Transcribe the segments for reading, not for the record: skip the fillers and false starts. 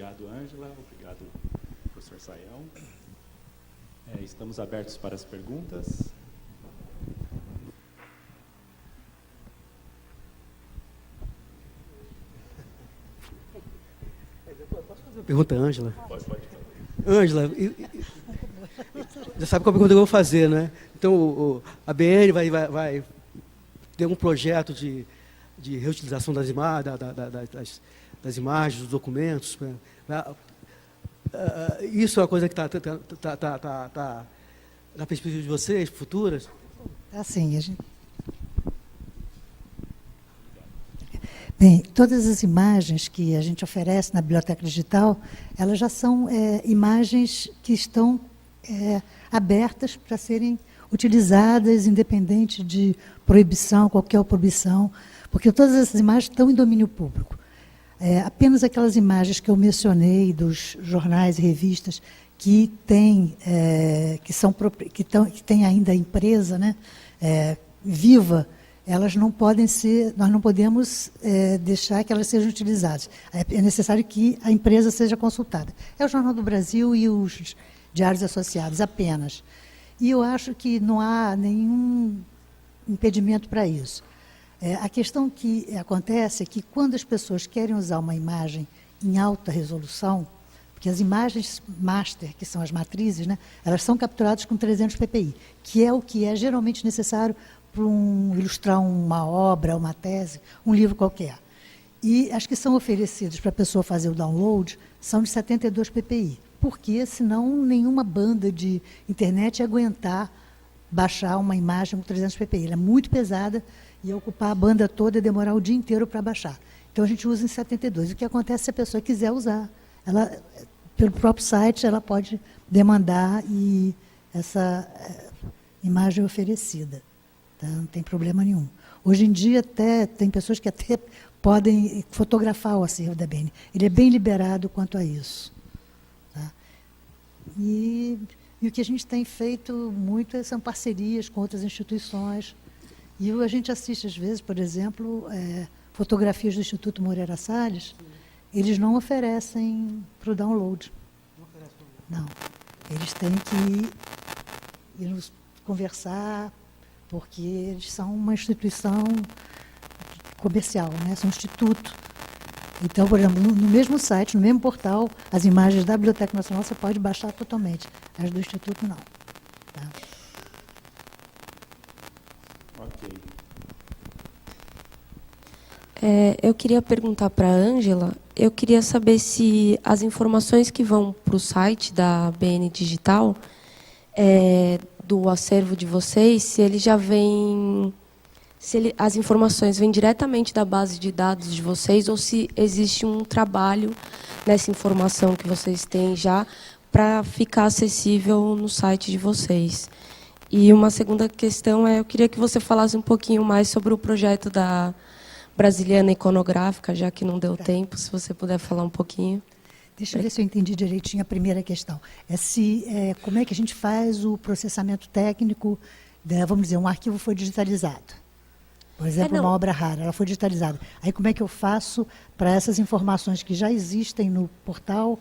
Obrigado, Ângela. Obrigado, professor Sayão. Estamos abertos para as perguntas. Posso fazer uma pergunta, Ângela? Pode. Ângela, já sabe qual pergunta eu vou fazer, né? Então, a BN vai ter um projeto de reutilização das imagens, dos documentos. Isso é uma coisa que está na perspectiva de vocês, futuras? Assim, Bem, todas as imagens que a gente oferece na biblioteca digital, elas já são imagens que estão abertas para serem utilizadas, independente de proibição, qualquer proibição, porque todas essas imagens estão em domínio público. Apenas aquelas imagens que eu mencionei dos jornais e revistas que têm ainda a empresa, né, viva, elas não podem ser, nós não podemos deixar que elas sejam utilizadas. É necessário que a empresa seja consultada. É o Jornal do Brasil e os diários associados apenas. E eu acho que não há nenhum impedimento para isso. A questão que acontece é que quando as pessoas querem usar uma imagem em alta resolução, porque as imagens master, que são as matrizes, né, elas são capturadas com 300 ppi, que é o que é geralmente necessário para ilustrar uma obra, uma tese, um livro qualquer. E as que são oferecidas para a pessoa fazer o download são de 72 ppi, porque senão nenhuma banda de internet ia aguentar baixar uma imagem com 300 ppi. Ela é muito pesada, ia ocupar a banda toda e demorar o dia inteiro para baixar. Então a gente usa em 72. O que acontece se a pessoa quiser usar? Ela, pelo próprio site, ela pode demandar e essa imagem é oferecida. Tá? Não tem problema nenhum. Hoje em dia, até tem pessoas que até podem fotografar o acervo da BN. Ele é bem liberado quanto a isso. Tá? E o que a gente tem feito muito são parcerias com outras instituições. E a gente assiste, às vezes, por exemplo, fotografias do Instituto Moreira Salles, eles não oferecem para o download. Não. Eles têm que ir nos conversar, porque eles são uma instituição comercial, né? São um instituto. Então, por exemplo, no mesmo site, no mesmo portal, as imagens da Biblioteca Nacional você pode baixar totalmente. As do Instituto, não. Tá? Ok. Eu queria perguntar para a Ângela, eu queria saber se as informações que vão para o site da BN Digital, do acervo de vocês, se ele já vem, as informações vêm diretamente da base de dados de vocês ou se existe um trabalho nessa informação que vocês têm já para ficar acessível no site de vocês. E uma segunda questão eu queria que você falasse um pouquinho mais sobre o projeto da Brasiliana Iconográfica, já que não deu tempo, se você puder falar um pouquinho. Deixa eu ver se eu entendi direitinho a primeira questão. Como é que a gente faz o processamento técnico, vamos dizer, um arquivo foi digitalizado. Por exemplo, uma obra rara, ela foi digitalizada. Aí como é que eu faço para essas informações que já existem no portal,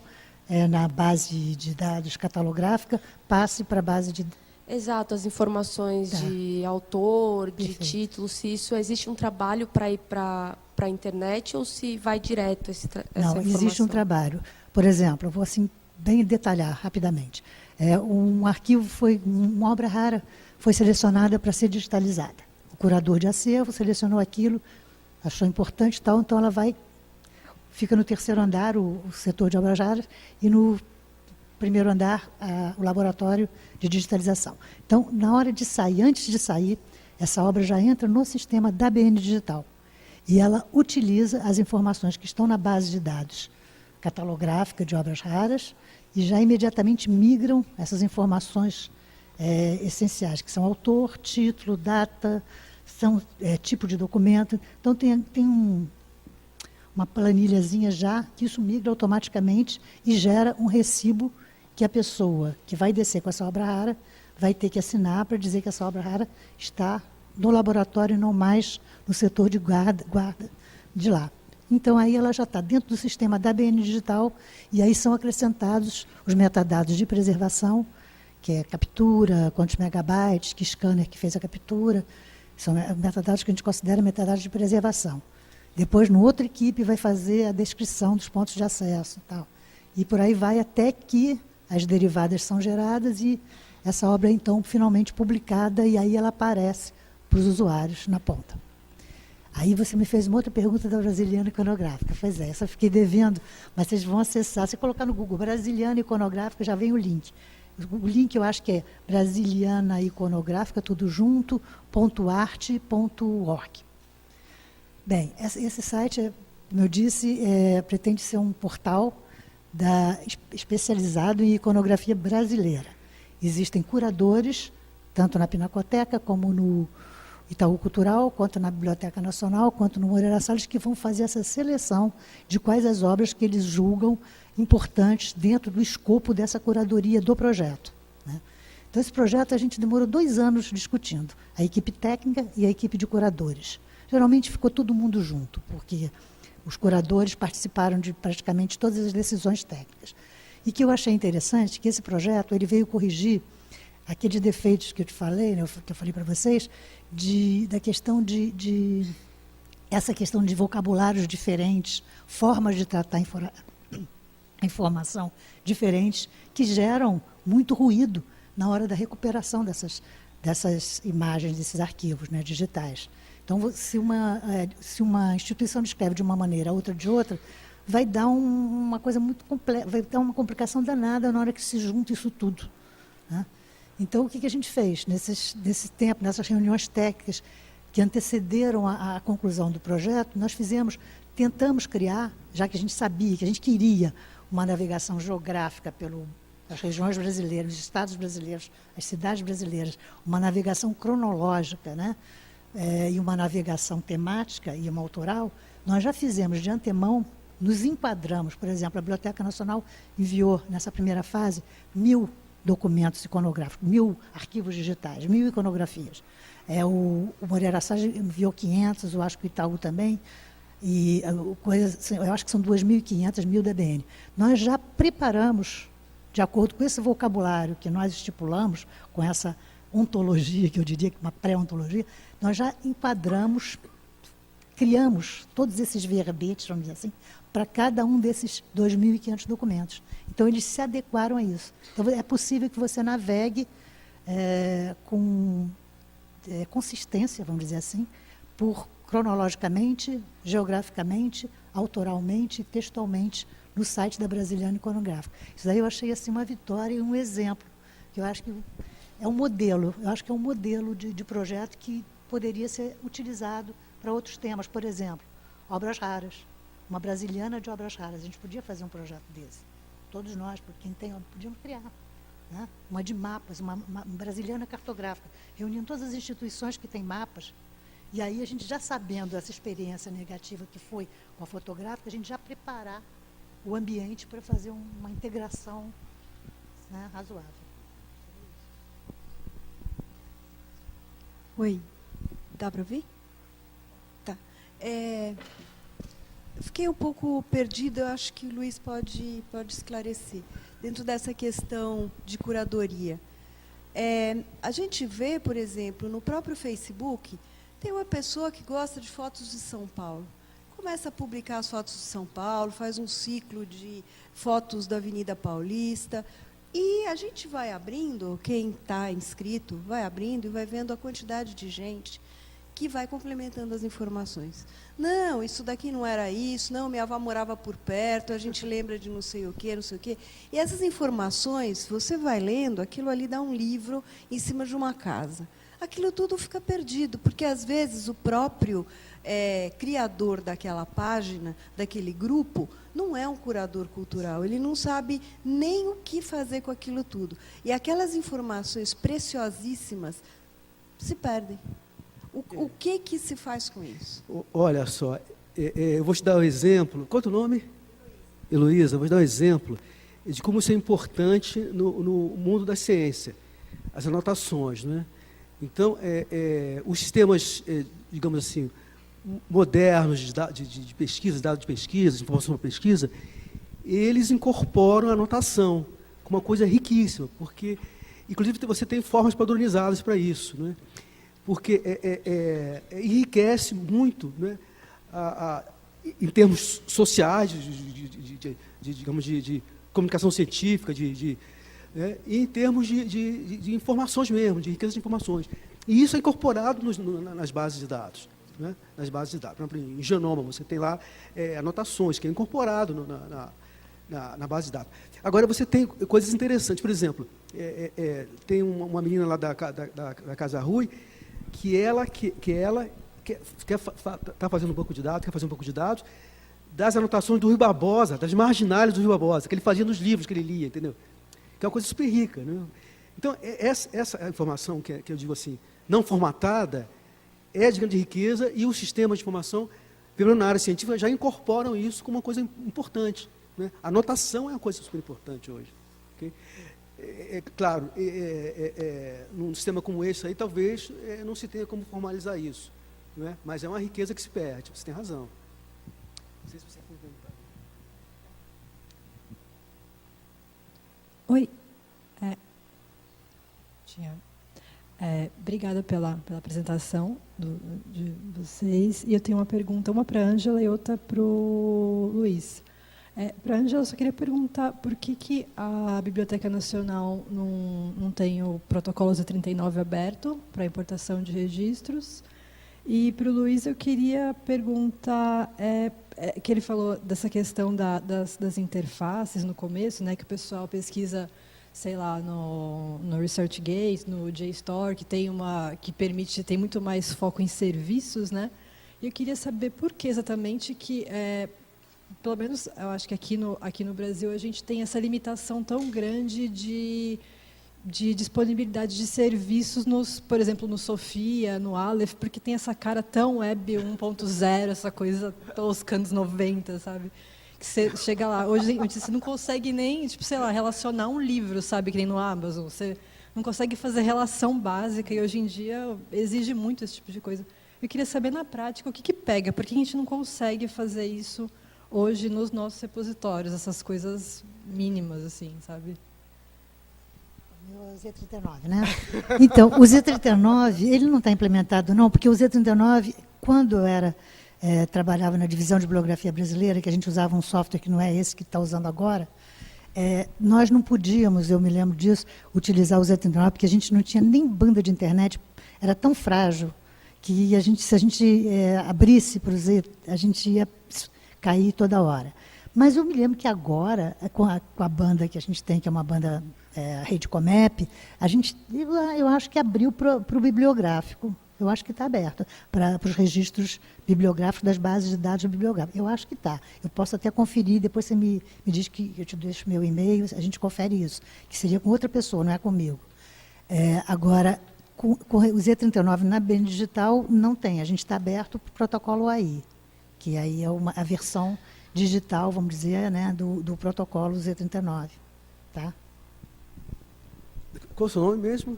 na base de dados catalográfica, passe para a base de... Exato, as informações de autor, de título, se isso existe um trabalho para ir para a internet ou se vai direto essa informação? Não, existe um trabalho. Por exemplo, eu vou assim bem detalhar rapidamente. Um arquivo uma obra rara foi selecionada para ser digitalizada. O curador de acervo selecionou aquilo, achou importante e tal, então ela fica no terceiro andar, o setor de obras raras, e no primeiro andar, o laboratório de digitalização. Então, na hora de sair, antes de sair, essa obra já entra no sistema da BN Digital. E ela utiliza as informações que estão na base de dados catalográfica de obras raras e já imediatamente migram essas informações essenciais, que são autor, título, data, tipo de documento. Então, tem uma planilhazinha já que isso migra automaticamente e gera um recibo que a pessoa que vai descer com essa obra rara vai ter que assinar para dizer que essa obra rara está no laboratório e não mais no setor de guarda de lá. Então, aí ela já está dentro do sistema da BN Digital, e aí são acrescentados os metadados de preservação, que é captura, quantos megabytes, que scanner que fez a captura. São metadados que a gente considera metadados de preservação. Depois, no outra equipe, vai fazer a descrição dos pontos de acesso e tal. E por aí vai até que as derivadas são geradas e essa obra é, então, finalmente publicada, e aí ela aparece para os usuários na ponta. Aí você me fez uma outra pergunta da Brasiliana Iconográfica. Pois é, essa eu fiquei devendo, mas vocês vão acessar. Se colocar no Google Brasiliana Iconográfica, já vem o link. O link eu acho que é Brasiliana Iconográfica, tudo junto, .arte.org. Bem, esse site, como eu disse, pretende ser um portal especializado em iconografia brasileira. Existem curadores, tanto na Pinacoteca como no Itaú Cultural, quanto na Biblioteca Nacional, quanto no Moreira Salles, que vão fazer essa seleção de quais as obras que eles julgam importantes dentro do escopo dessa curadoria do projeto, né? Então, esse projeto a gente demorou 2 anos discutindo, a equipe técnica e a equipe de curadores. Geralmente ficou todo mundo junto, porque os curadores participaram de praticamente todas as decisões técnicas. E que eu achei interessante que esse projeto ele veio corrigir aqueles defeitos que eu te falei, né, que eu falei para vocês, da questão essa questão de vocabulários diferentes, formas de tratar informação diferentes, que geram muito ruído na hora da recuperação dessas imagens, desses arquivos, né, digitais. Então, se uma instituição descreve de uma maneira, a outra de outra, vai dar uma coisa muito complexa, vai dar uma complicação danada na hora que se junta isso tudo, né? Então, o que a gente fez nesse tempo, nessas reuniões técnicas que antecederam a conclusão do projeto, nós tentamos criar, já que a gente sabia, que a gente queria uma navegação geográfica pelas regiões brasileiras, os estados brasileiros, as cidades brasileiras, uma navegação cronológica, né? E uma navegação temática e uma autoral, nós já fizemos de antemão, nos enquadramos, por exemplo, a Biblioteca Nacional enviou, nessa primeira fase, 1000 documentos iconográficos, 1000 arquivos digitais, 1000 iconografias. O Moreira Salles enviou 500, eu acho que o Itaú também, e eu acho que são 2.500, 1000 da BN. Nós já preparamos, de acordo com esse vocabulário que nós estipulamos, com essa ontologia, que eu diria que uma pré-ontologia, nós já enquadramos, criamos todos esses verbetes, vamos dizer assim, para cada um desses 2.500 documentos. Então, eles se adequaram a isso. Então, é possível que você navegue com consistência, vamos dizer assim, cronologicamente, geograficamente, autoralmente e textualmente no site da Brasiliana Iconográfica. Isso daí eu achei assim, uma vitória e um exemplo, que eu acho que é um modelo, de projeto que poderia ser utilizado para outros temas, por exemplo, obras raras, uma brasiliana de obras raras. A gente podia fazer um projeto desse. Todos nós, por quem tem, podíamos criar, né? Uma de mapas, uma brasiliana cartográfica, reunindo todas as instituições que têm mapas. E aí, a gente já sabendo essa experiência negativa que foi com a fotográfica, a gente já preparar o ambiente para fazer uma integração, né, razoável. Oi, dá para ouvir? Tá. Fiquei um pouco perdida, eu acho que o Luiz pode esclarecer. Dentro dessa questão de curadoria. A gente vê, por exemplo, no próprio Facebook, tem uma pessoa que gosta de fotos de São Paulo. Começa a publicar as fotos de São Paulo, faz um ciclo de fotos da Avenida Paulista. E a gente vai abrindo, quem está inscrito, vai abrindo e vai vendo a quantidade de gente que vai complementando as informações. Não, isso daqui não era isso, não, minha avó morava por perto, a gente lembra de não sei o quê, não sei o quê. E essas informações, você vai lendo, aquilo ali dá um livro em cima de uma casa. Aquilo tudo fica perdido, porque, às vezes, o próprio criador daquela página, daquele grupo, não é um curador cultural, ele não sabe nem o que fazer com aquilo tudo. E aquelas informações preciosíssimas se perdem. O que se faz com isso? Olha só, eu vou te dar um exemplo. Qual é o teu nome? Heloísa, vou te dar um exemplo de como isso é importante no mundo da ciência. As anotações, né? Então, os sistemas, digamos assim, modernos de pesquisa, dados de pesquisa, de informação para pesquisa, eles incorporam a anotação como uma coisa riquíssima, porque, inclusive, você tem formas padronizadas para isso, né? Porque enriquece muito, né, em termos sociais, digamos, de comunicação científica, né, e em termos de informações mesmo, de riqueza de informações. E isso é incorporado nas bases de dados. Né, nas bases de dados. Por exemplo, em genoma, você tem lá anotações, que é incorporado na base de dados. Agora, você tem coisas interessantes. Por exemplo, tem uma menina lá da Casa Rui, que ela está fazendo um banco de dados, quer fazer um banco de dados das anotações do Rui Barbosa, das marginais do Rui Barbosa, que ele fazia nos livros que ele lia, entendeu? Que é uma coisa super rica. Né? Então, essa informação que eu digo assim, não formatada, é de grande riqueza, e os sistemas de informação, pelo menos na área científica, já incorporam isso como uma coisa importante. Né? A anotação é uma coisa super importante hoje. Okay? Claro, num sistema como esse aí, talvez não se tenha como formalizar isso. Não é? Mas é uma riqueza que se perde, você tem razão. Não sei se você quer comentar. Oi. Obrigada pela apresentação de vocês. E eu tenho uma pergunta, uma para a Ângela e outra para o Luiz. Para a Ângela, eu só queria perguntar por que a Biblioteca Nacional não tem o protocolo Z39 aberto para importação de registros. E para o Luiz, eu queria perguntar, que ele falou dessa questão das interfaces no começo, né, que o pessoal pesquisa, sei lá, no ResearchGate, no JSTOR, que permite, tem muito mais foco em serviços, né? E eu queria saber por que exatamente que, pelo menos, eu acho que aqui no Brasil a gente tem essa limitação tão grande de disponibilidade de serviços, por exemplo, no Sofia, no Aleph, porque tem essa cara tão web 1.0, essa coisa tosca anos 90, sabe? Que você chega lá, hoje você não consegue nem, tipo, sei lá, relacionar um livro, sabe, que nem no Amazon, você não consegue fazer relação básica, e hoje em dia exige muito esse tipo de coisa. Eu queria saber, na prática, o que pega, por que a gente não consegue fazer isso hoje nos nossos repositórios, essas coisas mínimas, assim, sabe? O Z39, né? Então, o Z39, ele não está implementado, não, porque o Z39, quando eu trabalhava na divisão de bibliografia brasileira, que a gente usava um software que não é esse que está usando agora, nós não podíamos, eu me lembro disso, utilizar o Z39, porque a gente não tinha nem banda de internet, era tão frágil, que se a gente abrisse para o Z, a gente ia cair toda hora. Mas eu me lembro que agora, com a banda que a gente tem, que é uma banda, a Rede Comep, eu acho que abriu para o bibliográfico. Eu acho que está aberto para os registros bibliográficos das bases de dados bibliográficos. Eu acho que está. Eu posso até conferir, depois você me diz que eu te deixo meu e-mail, a gente confere isso, que seria com outra pessoa, não é comigo. Agora, com o Z39 na BN Digital, não tem. A gente está aberto para o protocolo AI, que aí é a versão digital, vamos dizer, né, do protocolo Z39. Tá? Qual é o seu nome mesmo?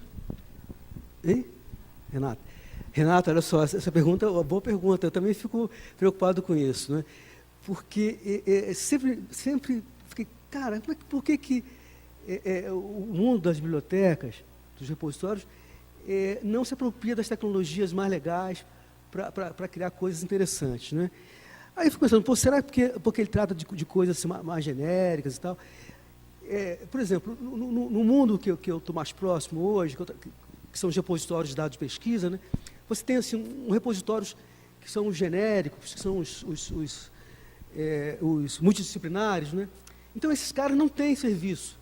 Hein? Renata. Renata, olha só, essa pergunta é uma boa pergunta. Eu também fico preocupado com isso, né? Porque sempre fiquei, cara, por que o mundo das bibliotecas, dos repositórios, não se apropria das tecnologias mais legais para criar coisas interessantes, né? Aí eu fico pensando, pô, será porque ele trata de coisas assim, mais genéricas e tal? Por exemplo, no mundo que eu estou mais próximo hoje, que são os repositórios de dados de pesquisa, né? Você tem assim, repositórios que são os genéricos, que são os multidisciplinares, né? Então, esses caras não têm serviço.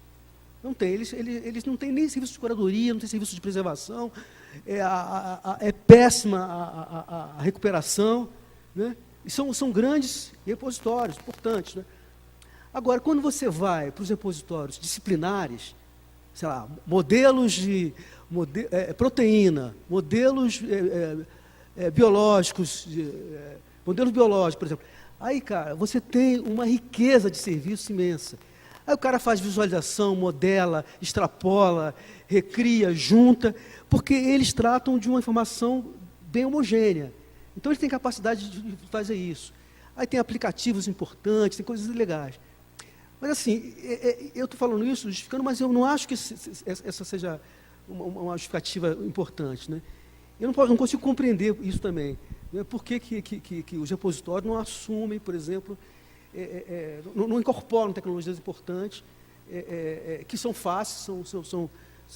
Não tem. Eles não têm nem serviço de curadoria, não têm serviço de preservação, é péssima a recuperação, né? E são grandes repositórios, importantes, né? Agora, quando você vai para os repositórios disciplinares, sei lá, modelos de proteína, modelos biológicos, modelos biológicos, por exemplo, aí, cara, você tem uma riqueza de serviço imensa. Aí o cara faz visualização, modela, extrapola, recria, junta, porque eles tratam de uma informação bem homogênea. Então, ele tem capacidade de fazer isso. Aí tem aplicativos importantes, tem coisas legais. Mas, assim, eu estou falando isso, justificando, mas eu não acho que essa seja uma justificativa importante, né? Eu não consigo compreender isso também. Né? Por que os repositórios não assumem, por exemplo, não incorporam tecnologias importantes, que são fáceis,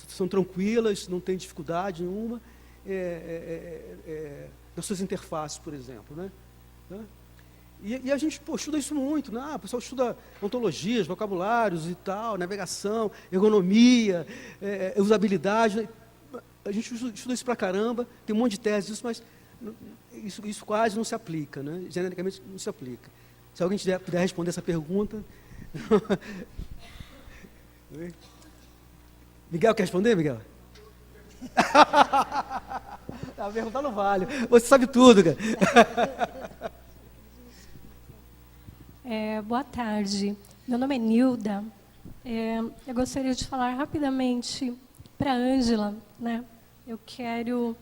são tranquilas, não tem dificuldade nenhuma, nas suas interfaces, por exemplo, né? E a gente estuda isso muito, né? O pessoal estuda ontologias, vocabulários e tal, navegação, ergonomia, usabilidade, né? A gente estuda isso pra caramba, tem um monte de teses disso, mas isso quase não se aplica, né? Genericamente não se aplica. Se alguém puder responder essa pergunta. Miguel, quer responder, Miguel? A pergunta não vale. Você sabe tudo, cara. Boa tarde. Meu nome é Nilda. Eu gostaria de falar rapidamente para a Ângela, né? Eu quero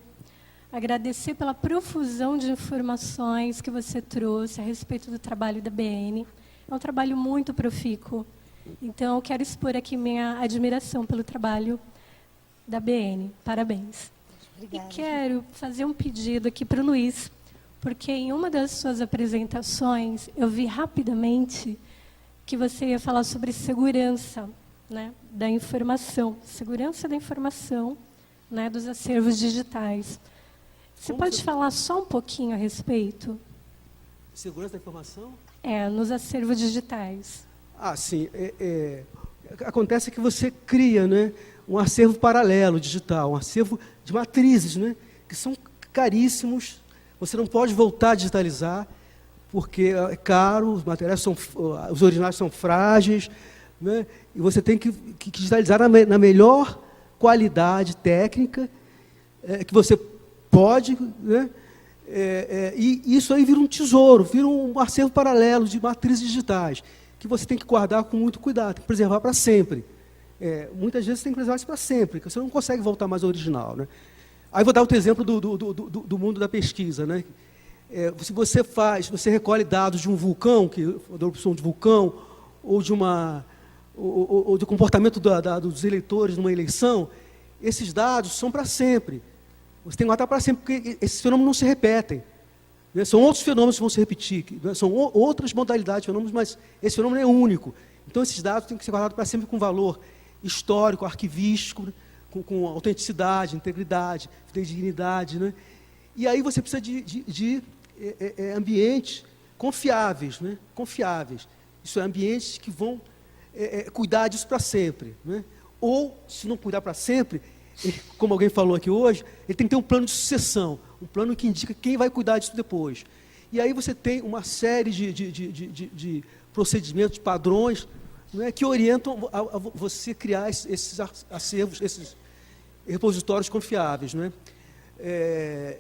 agradecer pela profusão de informações que você trouxe a respeito do trabalho da BN. É um trabalho muito profícuo. Então, eu quero expor aqui minha admiração pelo trabalho da BN. Parabéns. Obrigada. E quero fazer um pedido aqui para o Luiz, porque em uma das suas apresentações eu vi rapidamente que você ia falar sobre segurança, né, da informação, segurança da informação, né, dos acervos digitais. Você pode falar só um pouquinho a respeito? Segurança da informação? Nos acervos digitais. Sim. Acontece que você cria, né, um acervo paralelo digital, um acervo de matrizes, né, que são caríssimos. Você não pode voltar a digitalizar, porque é caro, os originais são frágeis, né, e você tem que digitalizar na melhor qualidade técnica que você pode, né, e isso aí vira um tesouro, vira um acervo paralelo de matrizes digitais, que você tem que guardar com muito cuidado, tem que preservar para sempre. Muitas vezes você tem que preservar isso para sempre, porque você não consegue voltar mais ao original, né? Aí vou dar outro exemplo do mundo da pesquisa, né? Se você recolhe dados de um vulcão, da erupção de vulcão, ou do comportamento dos eleitores numa eleição, esses dados são para sempre. Você tem que guardar para sempre, porque esses fenômenos não se repetem. Né? São outros fenômenos que vão se repetir, né? São outras modalidades de fenômenos, mas esse fenômeno é único. Então, esses dados têm que ser guardados para sempre com valor histórico, arquivístico, né? com autenticidade, integridade, dignidade. Né? E aí você precisa de ambientes confiáveis, né? Confiáveis. Isso é, ambientes que vão cuidar disso para sempre. Né? Ou, se não cuidar para sempre, como alguém falou aqui hoje, ele tem que ter um plano de sucessão, um plano que indica quem vai cuidar disso depois. E aí você tem uma série de procedimentos, de padrões, né, que orientam a você criar esses acervos, esses repositórios confiáveis. Né?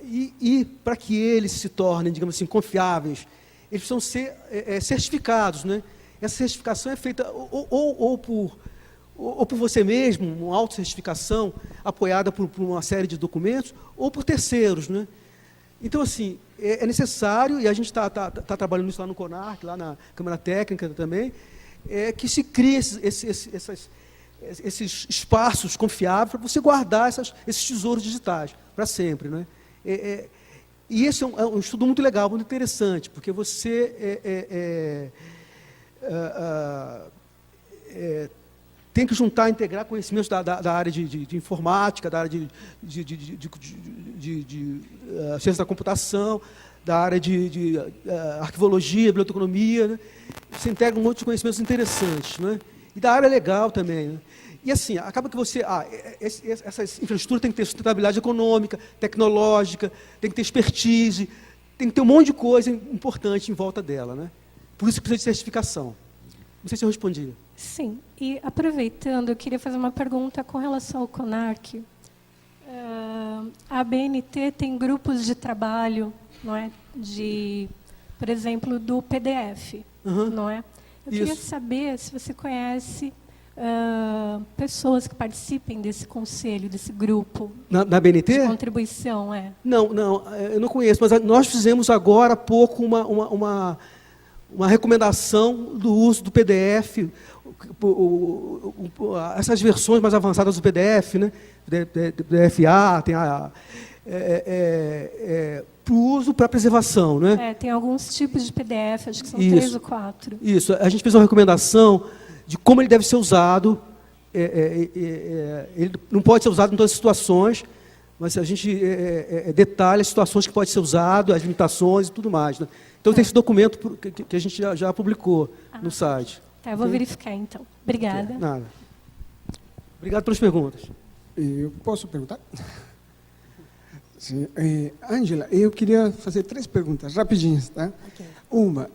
E para que eles se tornem, digamos assim, confiáveis, eles precisam ser certificados. Né? Essa certificação é feita ou por você mesmo, uma autocertificação apoiada por uma série de documentos, ou por terceiros. Né? Então, assim, é necessário, e a gente está trabalhando isso lá no CONARC, lá na Câmara Técnica também, que se crie esses espaços confiáveis para você guardar esses tesouros digitais para sempre. Né? E esse é um estudo muito legal, muito interessante, porque você tem que juntar, integrar conhecimentos da área de informática, da área de ciência da computação, da área de arquivologia, biblioteconomia. Né? Você integra um monte de conhecimentos interessantes. Né? E da área legal também. Né? E assim, acaba que você... essa infraestrutura tem que ter sustentabilidade econômica, tecnológica, tem que ter expertise, tem que ter um monte de coisa importante em volta dela. Né? Por isso precisa de certificação. Não sei se eu respondi. Sim, e aproveitando, eu queria fazer uma pergunta com relação ao CONARC. A BNT tem grupos de trabalho, não é? Por exemplo, do PDF, não é? Eu queria saber se você conhece pessoas que participem desse conselho, desse grupo Na de BNT? contribuição? Não, eu não conheço, mas nós fizemos agora há pouco uma recomendação do uso do PDF, essas versões mais avançadas do PDF, né? PDFA, tem para o uso, para a preservação. Né? Tem alguns tipos de PDF, acho que são Isso. 3 ou 4. Isso, a gente fez uma recomendação de como ele deve ser usado. Ele não pode ser usado em todas as situações, mas a gente detalha as situações que pode ser usado, as limitações e tudo mais. Né? Então, tem esse documento que a gente já publicou no site. Tá, eu vou verificar, então. Obrigada. Nada. Obrigado pelas perguntas. Eu posso perguntar? Sim. Ângela, eu queria fazer 3 perguntas, rapidinhas. Tá? Okay. Uma,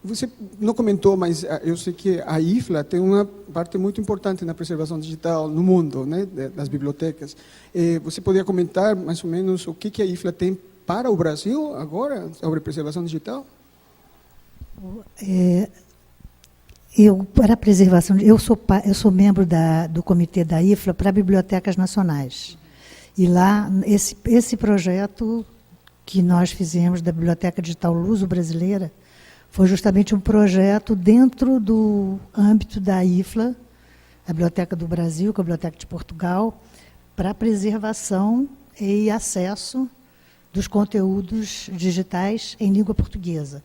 você não comentou, mas eu sei que a IFLA tem uma parte muito importante na preservação digital no mundo, né, das bibliotecas. Você poderia comentar, mais ou menos, o que a IFLA tem para o Brasil agora sobre preservação digital? Para a preservação, eu sou membro do comitê da IFLA para bibliotecas nacionais. E lá, esse projeto que nós fizemos da Biblioteca Digital Luso-Brasileira foi justamente um projeto dentro do âmbito da IFLA, a Biblioteca do Brasil, com a Biblioteca de Portugal, para a preservação e acesso dos conteúdos digitais em língua portuguesa.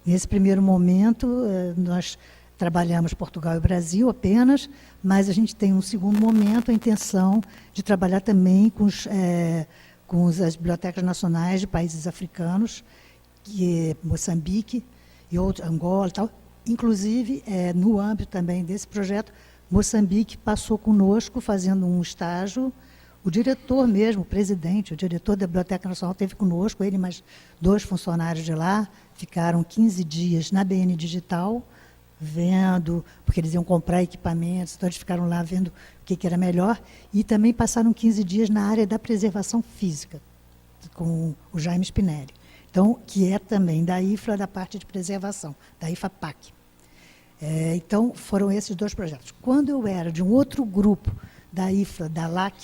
Nesse primeiro momento, nós trabalhamos Portugal e Brasil apenas, mas a gente tem um segundo momento, a intenção de trabalhar também com as bibliotecas nacionais de países africanos, que é Moçambique e Angola e tal. Inclusive, no âmbito também desse projeto, Moçambique passou conosco fazendo um estágio. O diretor mesmo, o presidente, o diretor da Biblioteca Nacional esteve conosco, ele e mais 2 funcionários de lá, ficaram 15 dias na BN Digital, vendo, porque eles iam comprar equipamentos, então eles ficaram lá vendo o que era melhor, e também passaram 15 dias na área da preservação física, com o Jaime Spinelli, então, que é também da IFLA, da parte de preservação, da IFAPAC. Então, foram esses 2 projetos. Quando eu era de um outro grupo da IFLA, da LAC,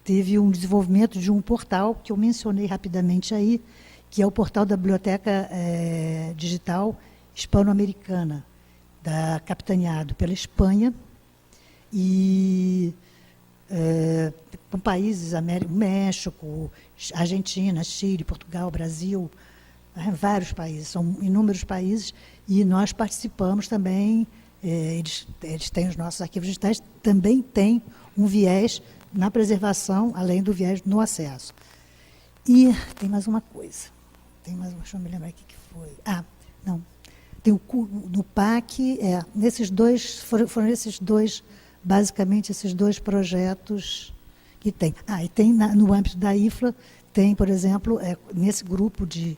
teve um desenvolvimento de um portal, que eu mencionei rapidamente aí, que é o portal da Biblioteca Digital Hispano-Americana, capitaneado pela Espanha, e com países, México, Argentina, Chile, Portugal, Brasil, vários países, são inúmeros países, e nós participamos também, eles têm os nossos arquivos digitais, também tem um viés na preservação, além do viés no acesso. E tem mais uma coisa, deixa eu me lembrar o que foi. Tem no PAC, nesses 2, foram esses 2, basicamente esses 2 projetos que tem. E tem no âmbito da IFLA, tem, por exemplo, nesse grupo de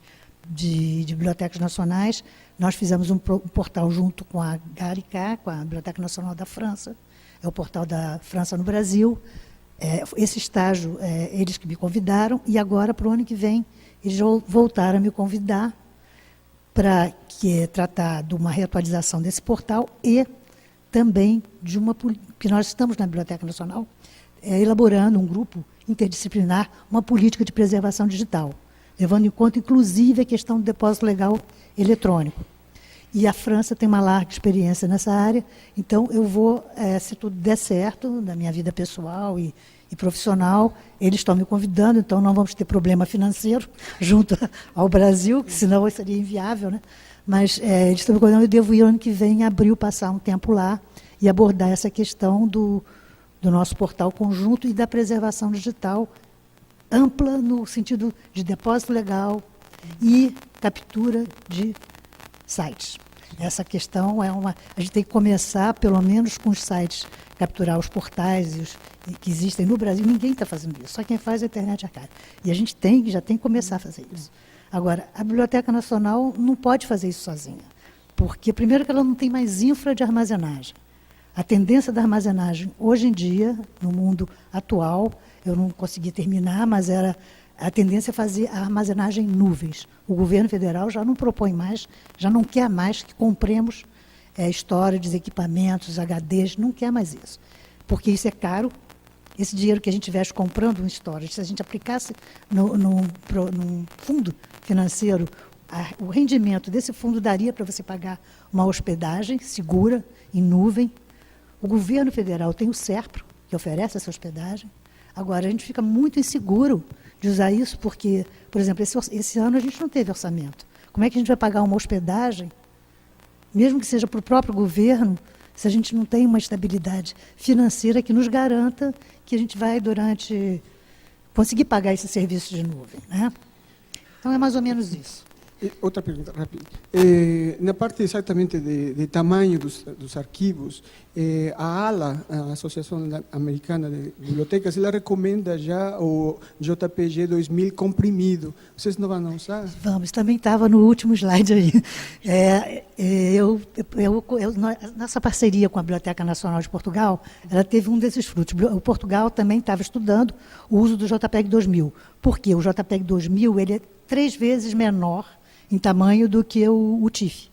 bibliotecas nacionais, nós fizemos um portal junto com a GARICA, com a Biblioteca Nacional da França, é o portal da França no Brasil. Esse estágio, eles que me convidaram, e agora, para o ano que vem, eles voltaram a me convidar para tratar de uma reatualização desse portal e também que nós estamos na Biblioteca Nacional elaborando um grupo interdisciplinar, uma política de preservação digital, levando em conta, inclusive, a questão do depósito legal eletrônico. E a França tem uma larga experiência nessa área, então eu vou, se tudo der certo, na minha vida pessoal e profissional, eles estão me convidando, então não vamos ter problema financeiro junto ao Brasil, que senão seria inviável, né? Mas eles estão me convidando, eu devo ir ano que vem, em abril, passar um tempo lá e abordar essa questão do nosso portal conjunto e da preservação digital ampla no sentido de depósito legal e captura de sites. Essa questão a gente tem que começar, pelo menos, com os sites, capturar os portais que existem no Brasil. Ninguém está fazendo isso, só quem faz é a Internet Archive. E a gente já tem que começar a fazer isso. Agora, a Biblioteca Nacional não pode fazer isso sozinha, porque, primeiro, que ela não tem mais infra de armazenagem. A tendência da armazenagem, hoje em dia, no mundo atual, eu não consegui terminar, mas a tendência é fazer a armazenagem em nuvens. O governo federal já não propõe mais, já não quer mais que compremos storages, equipamentos, HDs, não quer mais isso. Porque isso é caro. Esse dinheiro que a gente investe comprando um storage, se a gente aplicasse num fundo financeiro, o rendimento desse fundo daria para você pagar uma hospedagem segura, em nuvem. O governo federal tem o SERPRO, que oferece essa hospedagem. Agora, a gente fica muito inseguro de usar isso, porque, por exemplo, esse ano a gente não teve orçamento. Como é que a gente vai pagar uma hospedagem, mesmo que seja para o próprio governo, se a gente não tem uma estabilidade financeira que nos garanta que a gente vai, conseguir pagar esse serviço de nuvem, né? Então, é mais ou menos isso. E outra pergunta rápida. Na parte exatamente de tamanho dos arquivos, a ALA, a Associação Americana de Bibliotecas, ela recomenda já o JPG 2000 comprimido. Vocês não vão usar? Vamos, também estava no último slide aí. Nossa parceria com a Biblioteca Nacional de Portugal, ela teve um desses frutos. O Portugal também estava estudando o uso do JPEG 2000. Por quê? O JPEG 2000 ele é 3 vezes menor em tamanho do que o TIFF.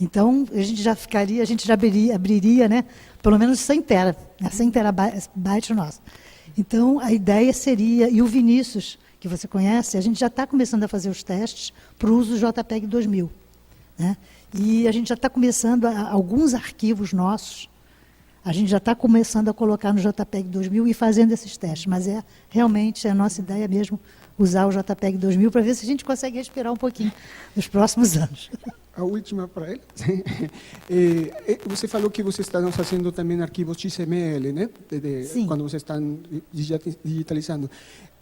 Então, a gente já abriria, né, pelo menos 100 terabytes nosso. Então, a ideia seria, e o Vinícius, que você conhece, a gente já está começando a fazer os testes para o uso do JPEG 2000. Né? E a gente já está começando, alguns arquivos nossos, a gente já está começando a colocar no JPEG 2000 e fazendo esses testes, mas realmente a nossa ideia mesmo usar o JPEG 2000 para ver se a gente consegue respirar um pouquinho nos próximos anos. A última para ele. Você falou que vocês estão fazendo também arquivos XML, né? Sim. Quando vocês estão digitalizando.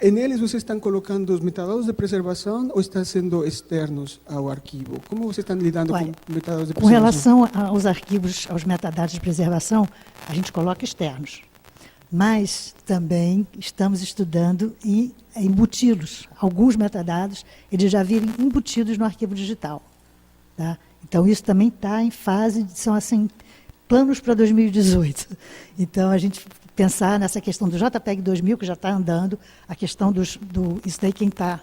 E neles vocês estão colocando os metadados de preservação ou estão sendo externos ao arquivo? Como vocês estão lidando com metadados de preservação? Com relação aos arquivos, aos metadados de preservação, a gente coloca externos. Mas também estamos estudando e embuti-los. Alguns metadados, eles já virem embutidos no arquivo digital. Tá? Então, isso também está em fase, são assim, planos para 2018. Então, a gente pensar nessa questão do JPEG 2000, que já está andando, a questão isso daí quem está,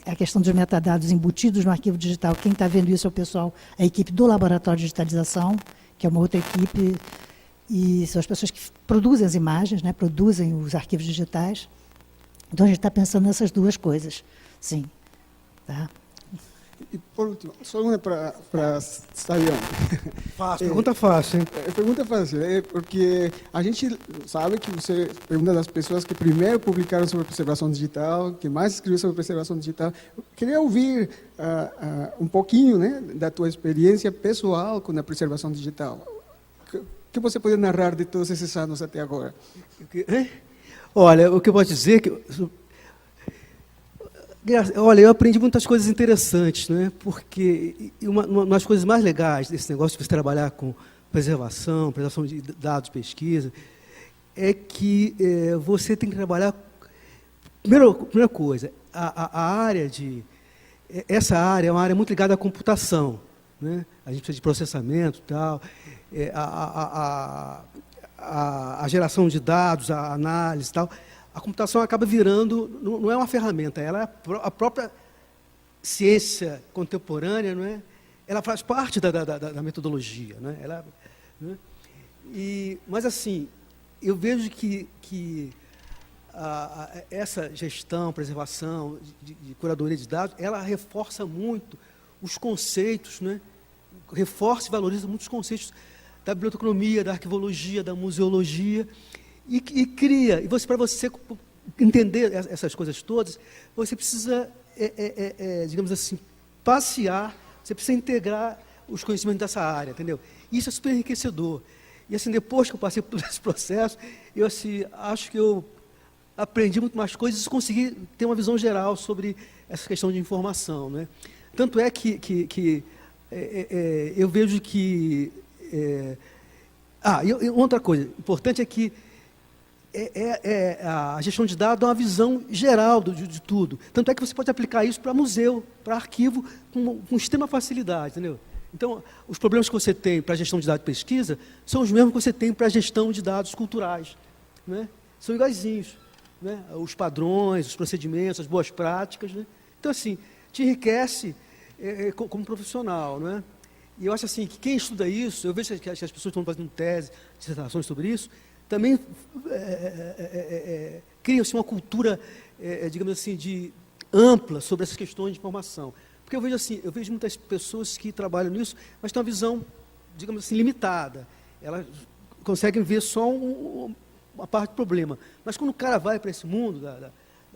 a questão dos metadados embutidos no arquivo digital, quem está vendo isso é o pessoal, a equipe do Laboratório de Digitalização, que é uma outra equipe, e são as pessoas que produzem as imagens, né, produzem os arquivos digitais. Então, a gente está pensando nessas duas coisas, sim. Tá? E, por último, só uma para Sayão. Fácil, pergunta fácil, hein? Pergunta fácil, porque a gente sabe que você é uma das pessoas que primeiro publicaram sobre preservação digital, que mais escreveu sobre preservação digital. Queria ouvir um pouquinho, né, da tua experiência pessoal com a preservação digital. O que você pode narrar de todos esses anos até agora? Olha, o que eu posso dizer é que... Olha, eu aprendi muitas coisas interessantes, né? Porque uma das coisas mais legais desse negócio de você trabalhar com preservação de dados, pesquisa, é que você tem que trabalhar... Primeira coisa, essa área é uma área muito ligada à computação, né? A gente precisa de processamento e tal, a geração de dados, a análise e tal. A computação acaba virando, não é uma ferramenta, ela é a própria ciência contemporânea, não é? Ela faz parte da metodologia. Não é? Mas, assim, eu vejo que essa gestão, preservação, de curadoria de dados, ela reforça muito os conceitos, né? Reforça e valoriza muito os conceitos da biblioteconomia, da arquivologia, da museologia, e cria. E para você entender essas coisas todas, você precisa, digamos assim, passear, você precisa integrar os conhecimentos dessa área, entendeu? Isso é super enriquecedor. E, assim, depois que eu passei por todo esse processo, eu, assim, acho que eu aprendi muito mais coisas e consegui ter uma visão geral sobre essa questão de informação, né? Tanto é que eu vejo que... outra coisa importante é que a gestão de dados dá uma visão geral de tudo. Tanto é que você pode aplicar isso para museu, para arquivo, com extrema facilidade, entendeu? Então, os problemas que você tem para a gestão de dados de pesquisa são os mesmos que você tem para a gestão de dados culturais, né? São iguaizinhos, né? Os padrões, os procedimentos, as boas práticas, né? Então, assim, te enriquece como profissional, não é? E eu acho assim, que quem estuda isso, eu vejo que as pessoas estão fazendo tese, dissertações sobre isso, também cria-se uma cultura, digamos assim, ampla sobre essas questões de informação. Porque eu vejo muitas pessoas que trabalham nisso, mas têm uma visão, digamos assim, limitada. Elas conseguem ver só uma parte do problema. Mas quando o cara vai para esse mundo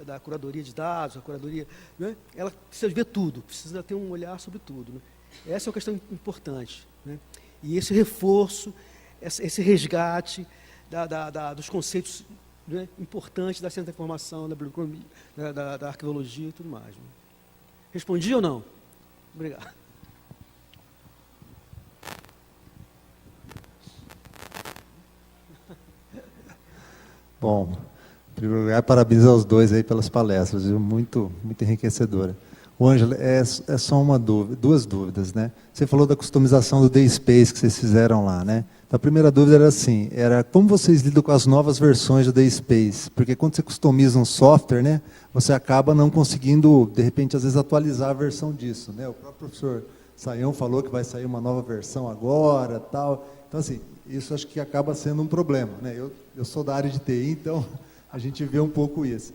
da curadoria de dados, a curadoria, né, ela precisa ver tudo, precisa ter um olhar sobre tudo. Né? Essa é uma questão importante. Né? E esse reforço, esse resgate dos conceitos, né, importantes da ciência da informação, da biblioteconomia, da arqueologia e tudo mais. Né? Respondi ou não? Obrigado. Bom, em primeiro lugar, parabéns aos dois aí pelas palestras, viu? Muito enriquecedora. O Ângelo, é só duas dúvidas, né? Você falou da customização do DaySpace que vocês fizeram lá, né? Então, a primeira dúvida era como vocês lidam com as novas versões do DaySpace? Porque quando você customiza um software, né, você acaba não conseguindo, de repente, às vezes, atualizar a versão disso, né? O próprio professor Sayão falou que vai sair uma nova versão agora, tal. Então, assim, isso acho que acaba sendo um problema, né? Eu sou da área de TI, então a gente vê um pouco isso.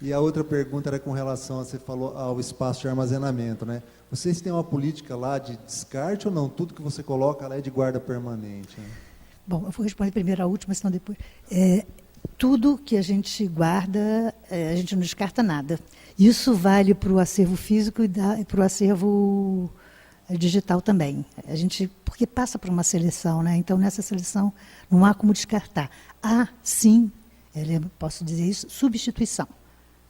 E a outra pergunta era com relação, você falou, ao espaço de armazenamento, né? Vocês têm uma política lá de descarte ou não? Tudo que você coloca lá é de guarda permanente? Né? Bom, eu vou responder primeiro a última, senão depois. Tudo que a gente guarda, a gente não descarta nada. Isso vale para o acervo físico e para o acervo digital também. Porque passa por uma seleção, né? Então, nessa seleção, não há como descartar. Há, sim, posso dizer isso, substituição.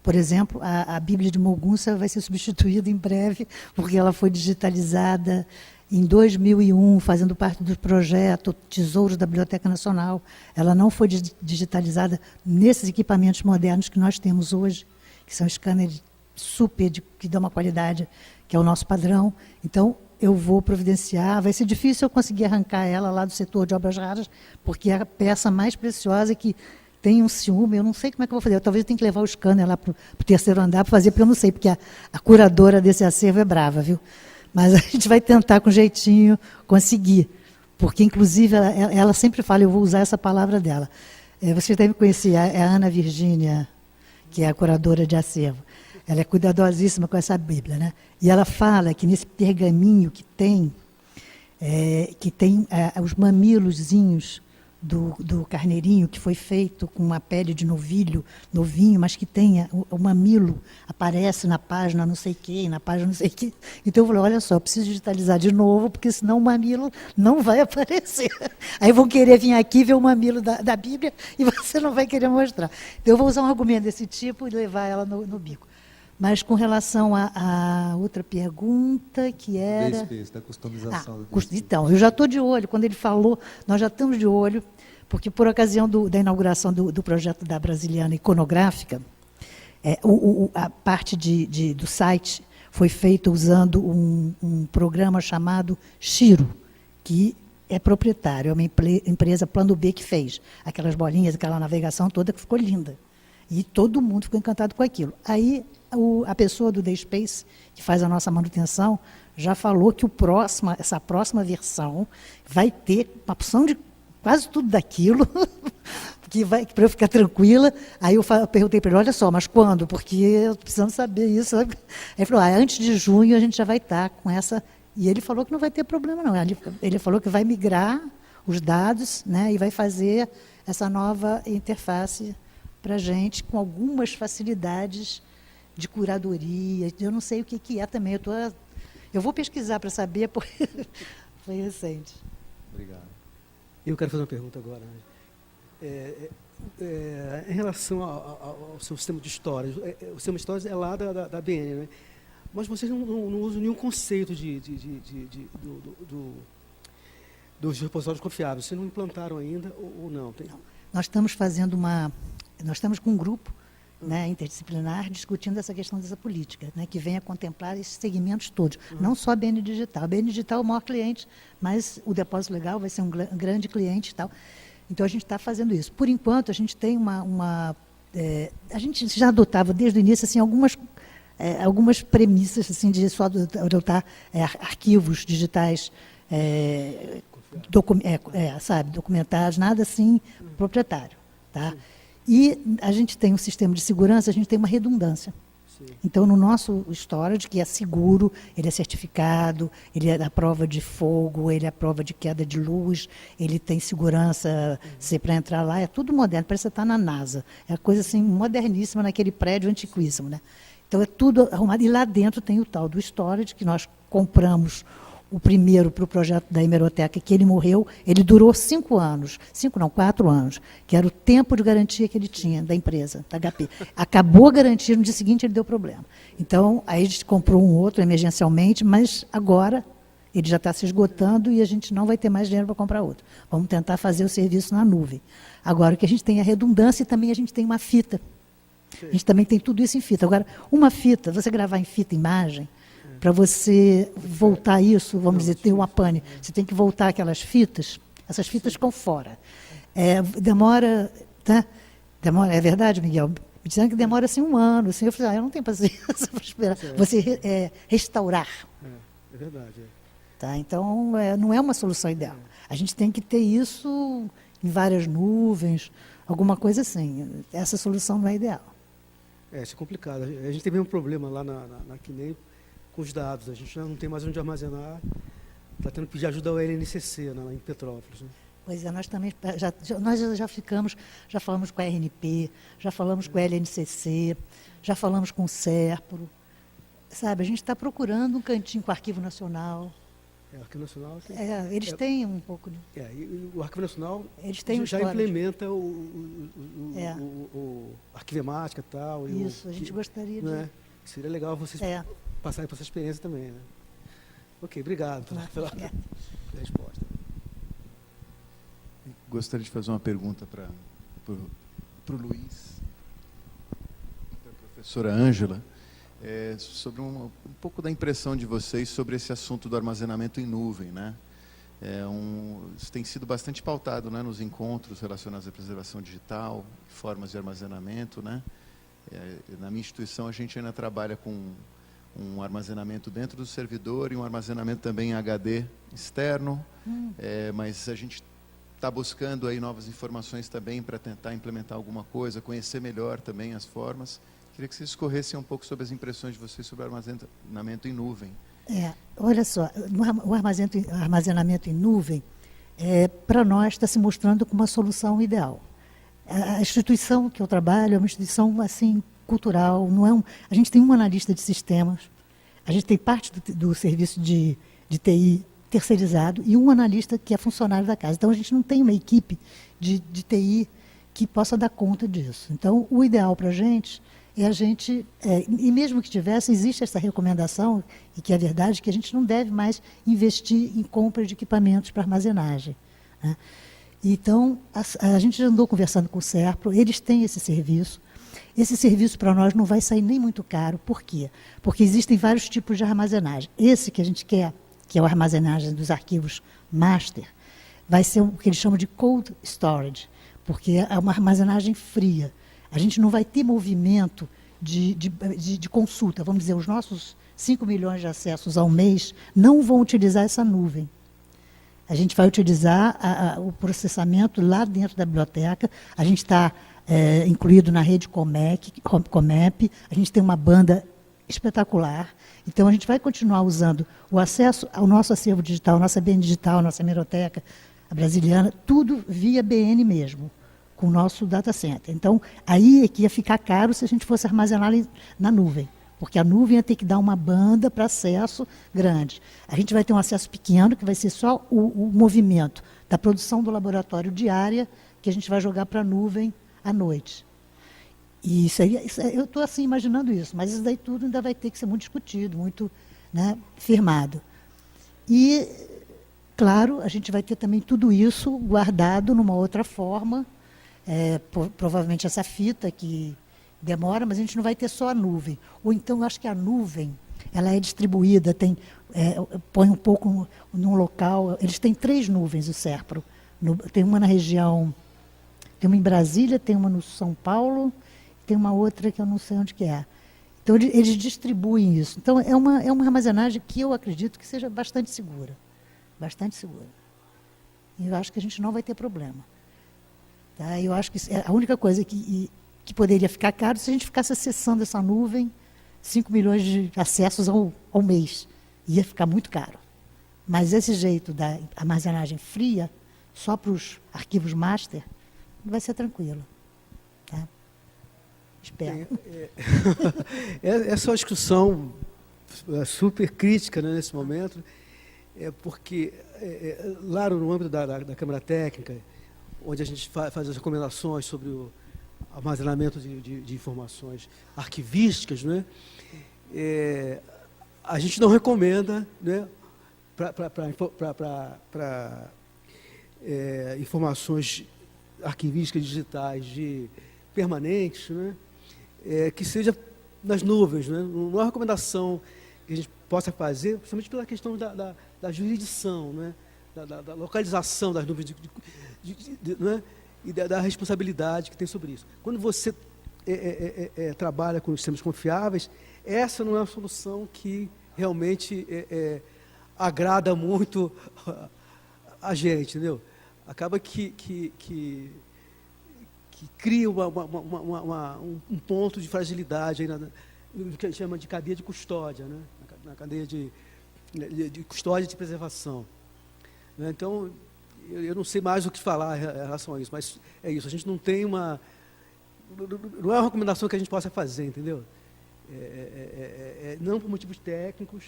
Por exemplo, a Bíblia de Mogunça vai ser substituída em breve, porque ela foi digitalizada em 2001, fazendo parte do projeto Tesouros da Biblioteca Nacional. Ela não foi digitalizada nesses equipamentos modernos que nós temos hoje, que são scanners super, que dão uma qualidade, que é o nosso padrão. Então, eu vou providenciar. Vai ser difícil eu conseguir arrancar ela lá do setor de obras raras, porque é a peça mais preciosa que tem um ciúme, eu não sei como é que eu vou fazer. Talvez eu tenha que levar o scanner lá para o terceiro andar para fazer, porque eu não sei, porque a curadora desse acervo é brava, viu? Mas a gente vai tentar com jeitinho conseguir. Porque, inclusive, ela sempre fala, eu vou usar essa palavra dela. Vocês devem conhecer, é a Ana Virgínia, que é a curadora de acervo. Ela é cuidadosíssima com essa Bíblia, né? E ela fala que nesse pergaminho que tem os mamilozinhos do carneirinho, que foi feito com uma pele de novilho, novinho, mas que tenha o mamilo, aparece na página não sei quem, na página não sei quem. Então eu falei, olha só, eu preciso digitalizar de novo, porque senão o mamilo não vai aparecer. Aí vão querer vir aqui ver o mamilo da Bíblia e você não vai querer mostrar. Então eu vou usar um argumento desse tipo e levar ela no bico. Mas com relação à outra pergunta, que era... Da customização. Do então, eu já estou de olho. Quando ele falou, nós já estamos de olho, porque por ocasião da inauguração do projeto da Brasiliana Iconográfica, a parte do site foi feita usando um programa chamado Shiro, que é proprietário, é uma empresa Plano B que fez aquelas bolinhas, aquela navegação toda que ficou linda. E todo mundo ficou encantado com aquilo. Aí, a pessoa do DaySpace, que faz a nossa manutenção, já falou que essa próxima versão vai ter uma opção de quase tudo daquilo, para eu ficar tranquila. Aí eu perguntei para ele, olha só, mas quando? Porque eu precisamos saber isso. Aí ele falou, antes de junho a gente já vai estar com essa... E ele falou que não vai ter problema, não. Ele falou que vai migrar os dados, né, e vai fazer essa nova interface para a gente, com algumas facilidades de curadoria. Eu não sei o que é também. Eu vou pesquisar para saber, porque foi recente. Obrigado. Eu quero fazer uma pergunta agora. Em relação ao seu sistema de histórias, o sistema de histórias é lá da BN, né? Mas vocês não usam nenhum conceito dos repositórios confiáveis. Vocês não implantaram ainda ou não? Não. Nós estamos com um grupo, né, interdisciplinar, discutindo essa questão dessa política, né, que venha contemplar esses segmentos todos, não só a BN Digital. A BN Digital é o maior cliente, mas o Depósito Legal vai ser um grande cliente e tal. Então, a gente está fazendo isso. Por enquanto, a gente tem a gente já adotava, desde o início, assim, algumas premissas assim, de só adotar arquivos digitais sabe, documentados, nada assim proprietário. Tá? E a gente tem um sistema de segurança, a gente tem uma redundância. Então, no nosso storage, que é seguro, ele é certificado, ele é à prova de fogo, ele é à prova de queda de luz, ele tem segurança, para entrar lá, é tudo moderno, parece que você está na NASA. É coisa assim, moderníssima naquele prédio antiquíssimo. Né? Então, é tudo arrumado. E lá dentro tem o tal do storage, que nós compramos o primeiro para o projeto da hemeroteca, que ele morreu, ele durou 5 anos, 4 anos, que era o tempo de garantia que ele tinha da empresa, da HP. Acabou a garantia, no dia seguinte ele deu problema. Então, aí a gente comprou um outro emergencialmente, mas agora ele já está se esgotando e a gente não vai ter mais dinheiro para comprar outro. Vamos tentar fazer o serviço na nuvem. Agora, o que a gente tem é a redundância e também a gente tem uma fita. A gente também tem tudo isso em fita. Agora, uma fita, você gravar em fita imagem, para você voltar isso, vamos dizer, tem uma pane, você tem que voltar aquelas fitas, essas fitas ficam fora. Demora, tá? Demora, é verdade, Miguel? Me disseram que demora assim 1 ano. Assim, eu falei, eu não tenho paciência para esperar. Você restaurar. É verdade. Tá? Então, não é uma solução ideal. A gente tem que ter isso em várias nuvens, alguma coisa assim. Essa solução não é ideal. Isso é complicado. A gente teve um problema lá na Quinem, com os dados, a gente não tem mais onde armazenar, está tendo que pedir ajuda ao LNCC, lá em Petrópolis. Né? Pois é, nós também já falamos com a RNP, já falamos com a LNCC, já falamos com o SERPRO, sabe, a gente está procurando um cantinho com o Arquivo Nacional. O Arquivo Nacional... eles têm um pouco de... e o Arquivo Nacional eles têm já implementa o arquivemática e tal. Isso, a gente gostaria de... Né? Seria legal vocês... passarem por essa experiência também, né? Ok, obrigado pela resposta. Gostaria de fazer uma pergunta para o Luiz, para a professora Ângela, sobre um pouco da impressão de vocês sobre esse assunto do armazenamento em nuvem, né? Isso tem sido bastante pautado, né, nos encontros relacionados à preservação digital, formas de armazenamento, né? Na minha instituição a gente ainda trabalha com um armazenamento dentro do servidor e um armazenamento também em HD externo, mas a gente está buscando aí novas informações também para tentar implementar alguma coisa, conhecer melhor também as formas. Queria que vocês escorressem um pouco sobre as impressões de vocês sobre o armazenamento em nuvem. Olha só, o armazenamento em nuvem, para nós, está se mostrando como uma solução ideal. A instituição que eu trabalho é uma instituição assim, cultural, a gente tem um analista de sistemas, a gente tem parte do serviço de TI terceirizado e um analista que é funcionário da casa. Então, a gente não tem uma equipe de TI que possa dar conta disso. Então, o ideal para a gente é e mesmo que tivesse, existe essa recomendação, e que é verdade, que a gente não deve mais investir em compra de equipamentos para armazenagem. Né? Então, a gente já andou conversando com o SERPRO, eles têm esse serviço. Esse serviço para nós não vai sair nem muito caro. Por quê? Porque existem vários tipos de armazenagem. Esse que a gente quer, que é a armazenagem dos arquivos master, vai ser o que eles chamam de cold storage, porque é uma armazenagem fria. A gente não vai ter movimento de consulta. Vamos dizer, os nossos 5 milhões de acessos ao mês não vão utilizar essa nuvem. A gente vai utilizar o processamento lá dentro da biblioteca. A gente está incluído na rede Comep, a gente tem uma banda espetacular. Então, a gente vai continuar usando o acesso ao nosso acervo digital, nossa BN digital, nossa hemeroteca, a brasiliana, tudo via BN mesmo, com o nosso data center. Então, aí é que ia ficar caro se a gente fosse armazenar na nuvem, porque a nuvem ia ter que dar uma banda para acesso grande. A gente vai ter um acesso pequeno, que vai ser só o movimento da produção do laboratório diária, que a gente vai jogar para a nuvem à noite. E eu estou assim imaginando isso, mas isso daí tudo ainda vai ter que ser muito discutido, muito, né, firmado. E, claro, a gente vai ter também tudo isso guardado numa outra forma, provavelmente essa fita que demora, mas a gente não vai ter só a nuvem. Ou então, eu acho que a nuvem, ela é distribuída, põe um pouco num local, eles têm 3 nuvens, o SERPRO. Tem uma na região, tem uma em Brasília, tem uma no São Paulo, tem uma outra que eu não sei onde que é. Então, eles distribuem isso. Então, é uma armazenagem que eu acredito que seja bastante segura. bastante segura. E eu acho que a gente não vai ter problema. Tá? Eu acho que a única coisa que poderia ficar caro se a gente ficasse acessando essa nuvem 5 milhões de acessos ao mês. Ia ficar muito caro. Mas esse jeito da armazenagem fria, só para os arquivos master, vai ser tranquilo. Tá? Espero. Essa é uma discussão super crítica, né, nesse momento, porque lá no âmbito da Câmara Técnica, onde a gente faz as recomendações sobre o armazenamento de informações arquivísticas, né, a gente não recomenda, né, para informações arquivísticas digitais permanentes, né, que seja nas nuvens. Né? Não é uma recomendação que a gente possa fazer, principalmente pela questão da jurisdição, né? da localização das nuvens né? E da responsabilidade que tem sobre isso. Quando você trabalha com sistemas confiáveis, essa não é uma solução que realmente agrada muito a gente, entendeu? Acaba que cria um ponto de fragilidade aí no que a gente chama de cadeia de custódia, né? Na cadeia de custódia e de preservação. Né? Então, eu não sei mais o que falar em relação a isso, mas é isso, a gente não tem não é uma recomendação que a gente possa fazer, entendeu? Não por motivos técnicos,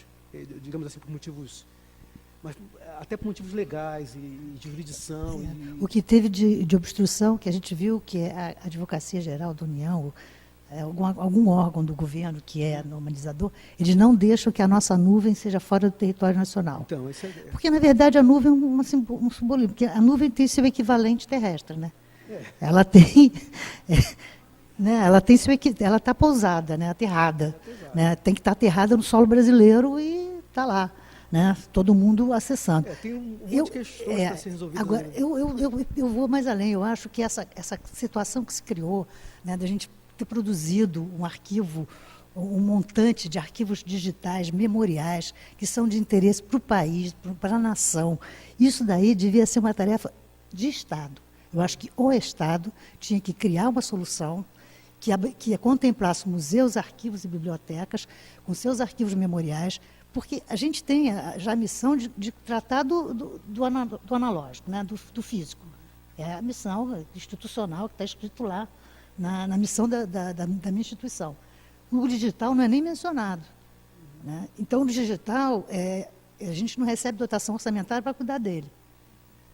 digamos assim, por motivos, mas até por motivos legais e de jurisdição. O que teve de obstrução, que a gente viu, que é a Advocacia Geral da União, algum órgão do governo que é normalizador, eles não deixam que a nossa nuvem seja fora do território nacional. Então, porque, na verdade, a nuvem é um simbolismo, porque a nuvem tem seu equivalente terrestre. Né? Ela tem... né, ela está pousada, né, aterrada. Né, tem que estar aterrada no solo brasileiro e está lá. Né, todo mundo acessando. Tem um monte de questões para ser resolvidas. Agora, eu vou mais além. Eu acho que essa situação que se criou, né, da gente ter produzido um arquivo, um montante de arquivos digitais, memoriais, que são de interesse para o país, para a nação, isso daí devia ser uma tarefa de Estado. Eu acho que o Estado tinha que criar uma solução que contemplasse museus, arquivos e bibliotecas, com seus arquivos memoriais, porque a gente tem já a missão de tratar do analógico, né, do físico. É a missão institucional que está escrito lá, na missão da minha instituição. O digital não é nem mencionado. Né? Então, o digital, a gente não recebe dotação orçamentária para cuidar dele.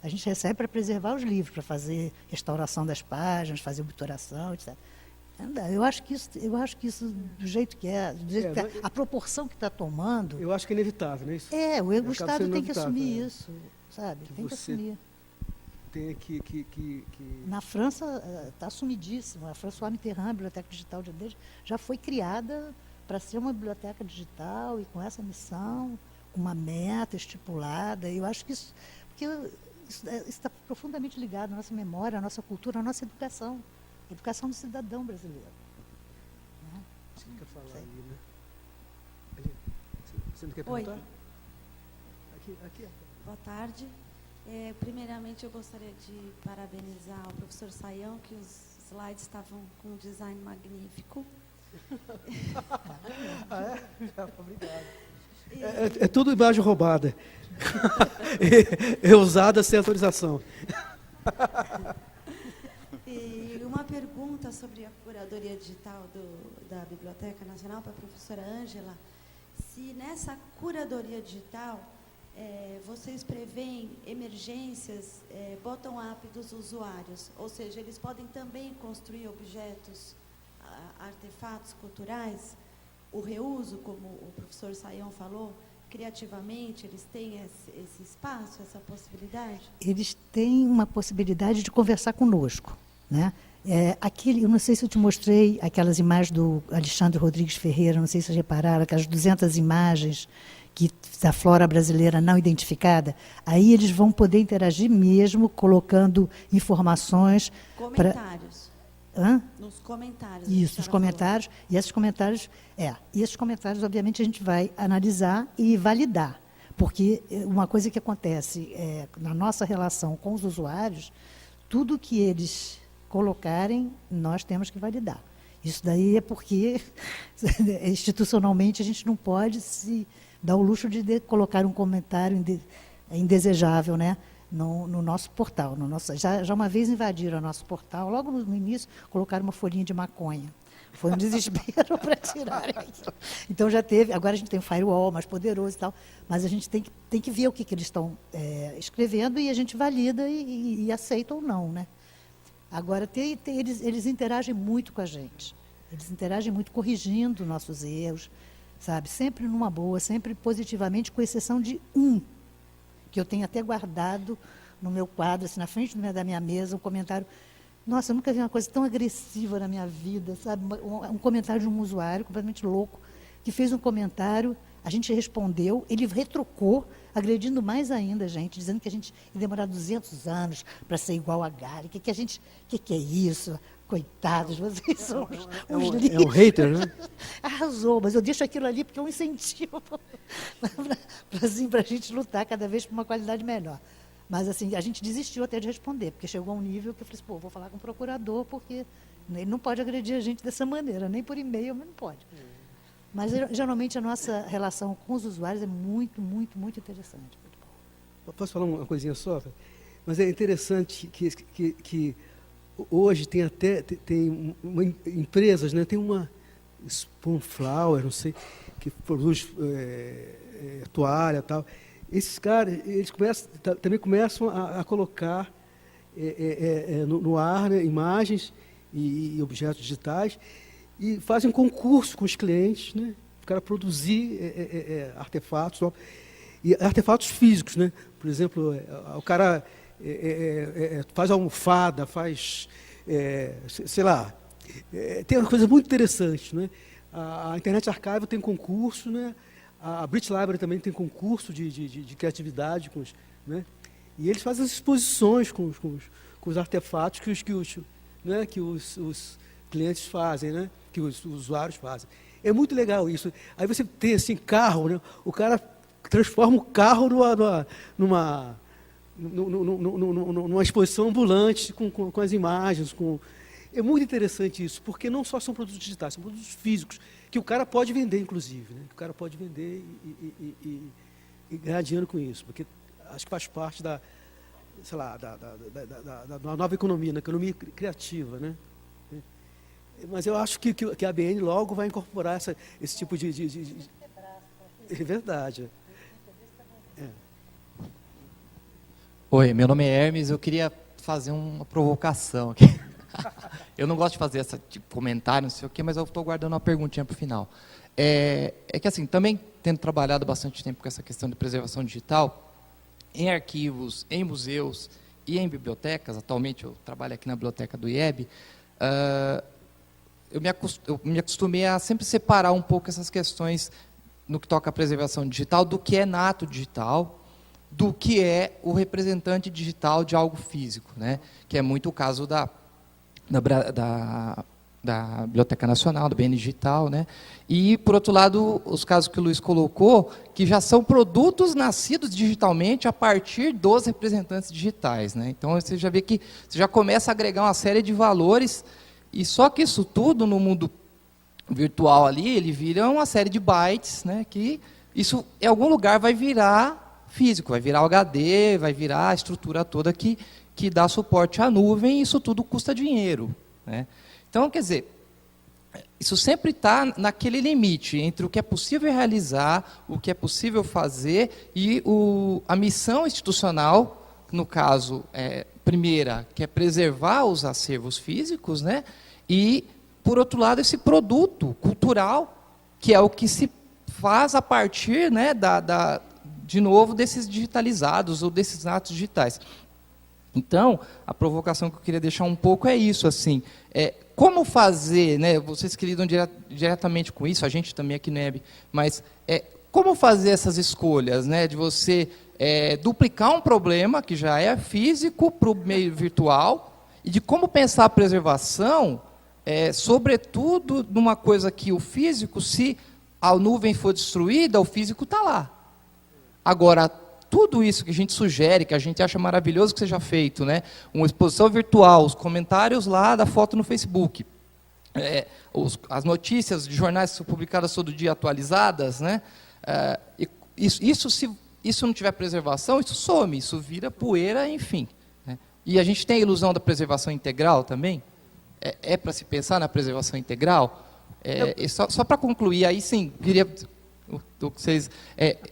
A gente recebe para preservar os livros, para fazer restauração das páginas, fazer obturação, etc. Eu acho que isso do jeito que a proporção que está tomando... Eu acho que é inevitável, não é isso? O Estado tem que assumir isso, sabe? Tem que assumir. Tem que... Na França está assumidíssimo. A François Mitterrand, a Biblioteca Digital de Deus, já foi criada para ser uma biblioteca digital e com essa missão, com uma meta estipulada. Eu acho que isso está profundamente ligado à nossa memória, à nossa cultura, à nossa educação. Educação do cidadão brasileiro. Né? Você quer falar aí, né? Você não quer perguntar? Oi. Aqui. Boa tarde. Primeiramente, eu gostaria de parabenizar o professor Sayão, que os slides estavam com um design magnífico. Obrigado. É tudo imagem roubada. É usada sem autorização. E uma pergunta sobre a curadoria digital da Biblioteca Nacional para a professora Ângela. Se nessa curadoria digital vocês preveem emergências bottom-up dos usuários, ou seja, eles podem também construir objetos, artefatos culturais, o reuso, como o professor Sayão falou, criativamente, eles têm esse espaço, essa possibilidade? Eles têm uma possibilidade de conversar conosco. Né? Eu não sei se eu te mostrei aquelas imagens do Alexandre Rodrigues Ferreira, não sei se vocês repararam, aquelas 200 imagens da flora brasileira não identificada. Aí eles vão poder interagir mesmo, colocando informações... Comentários. Hã? Nos comentários. Isso, os comentários. E esses comentários, obviamente, a gente vai analisar e validar. Porque uma coisa que acontece na nossa relação com os usuários, tudo que eles colocarem, nós temos que validar. Isso daí é porque, institucionalmente, a gente não pode se dar o luxo de colocar um comentário indesejável, né, no nosso portal. Já uma vez invadiram o nosso portal, logo no início, colocaram uma folhinha de maconha. Foi um desespero para tirar aquilo. Então já teve, agora a gente tem um firewall mais poderoso e tal, mas a gente tem que ver o que eles estão escrevendo e a gente valida e aceita ou não, né? Agora, eles interagem muito com a gente. Eles interagem muito corrigindo nossos erros, sabe? Sempre numa boa, sempre positivamente, com exceção de um, que eu tenho até guardado no meu quadro, assim, na frente da minha mesa, um comentário. Nossa, eu nunca vi uma coisa tão agressiva na minha vida, sabe? Um comentário de um usuário completamente louco, que fez um comentário, a gente respondeu, ele retrucou, agredindo mais ainda a gente, dizendo que a gente ia demorar 200 anos para ser igual a Gary. Que é isso? Coitados, vocês são uns lixos. É um hater, né? Arrasou, mas eu deixo aquilo ali porque é um incentivo para a gente lutar cada vez por uma qualidade melhor. Mas, assim, a gente desistiu até de responder, porque chegou a um nível que eu falei assim, pô, vou falar com o procurador, porque ele não pode agredir a gente dessa maneira, nem por e-mail, mas não pode. Mas, geralmente, a nossa relação com os usuários é muito, muito, muito interessante. Posso falar uma coisinha só? Mas é interessante que hoje tem até empresas, né? Tem uma Spoonflower, não sei, que produz toalha e tal. Esses caras, eles também começam a colocar no ar, né, imagens e objetos digitais e fazem concurso com os clientes, né, para produzir artefatos, e artefatos físicos, né? Por exemplo, o cara faz almofada, faz, sei lá, tem uma coisa muito interessante, né? A Internet Archive tem concurso, né? A British Library também tem concurso de criatividade, né? E eles fazem as exposições com os artefatos que os clientes fazem, né? Que os usuários fazem. É muito legal isso. Aí você tem assim, carro, né? O cara transforma o carro numa exposição ambulante com as imagens. É muito interessante isso, porque não só são produtos digitais, são produtos físicos, que o cara pode vender, inclusive, né? Que o cara pode vender e ganhar dinheiro com isso, porque acho que faz parte da nova economia, da economia criativa, né? Mas eu acho que a ABN logo vai incorporar esse tipo de... É verdade. Oi, meu nome é Hermes, eu queria fazer uma provocação aqui. Eu não gosto de fazer esse tipo de comentário, não sei o quê, mas eu estou guardando uma perguntinha para o final. É que, assim, também tendo trabalhado bastante tempo com essa questão de preservação digital, em arquivos, em museus e em bibliotecas, atualmente eu trabalho aqui na biblioteca do IEB, eu me acostumei a sempre separar um pouco essas questões no que toca à preservação digital, do que é nato digital, do que é o representante digital de algo físico, né? Que é muito o caso da Biblioteca Nacional, do BN Digital, né? E, por outro lado, os casos que o Luiz colocou, que já são produtos nascidos digitalmente a partir dos representantes digitais, né? Então, você já vê que você já começa a agregar uma série de valores, e só que isso tudo, no mundo virtual ali, ele vira uma série de bytes, né? Que isso, em algum lugar, vai virar físico, vai virar o HD, vai virar a estrutura toda que dá suporte à nuvem, e isso tudo custa dinheiro, né? Então, quer dizer, isso sempre está naquele limite entre o que é possível realizar, o que é possível fazer, e a missão institucional, no caso, primeira, que é preservar os acervos físicos, né? E, por outro lado, esse produto cultural, que é o que se faz a partir, né, de novo, desses digitalizados ou desses atos digitais. Então, a provocação que eu queria deixar um pouco é isso, assim, como fazer, né, vocês que lidam diretamente com isso, a gente também aqui no EB, mas como fazer essas escolhas, né, de você duplicar um problema que já é físico para o meio virtual, e de como pensar a preservação, sobretudo numa coisa que o físico, se a nuvem for destruída, o físico está lá. Agora, tudo isso que a gente sugere, que a gente acha maravilhoso que seja feito, né? Uma exposição virtual, os comentários lá da foto no Facebook, as notícias de jornais que são publicadas todo dia atualizadas, né? Se isso não tiver preservação, isso some, isso vira poeira, enfim. Né? E a gente tem a ilusão da preservação integral também. É para se pensar na preservação integral? Só para concluir, aí sim, queria... Vocês,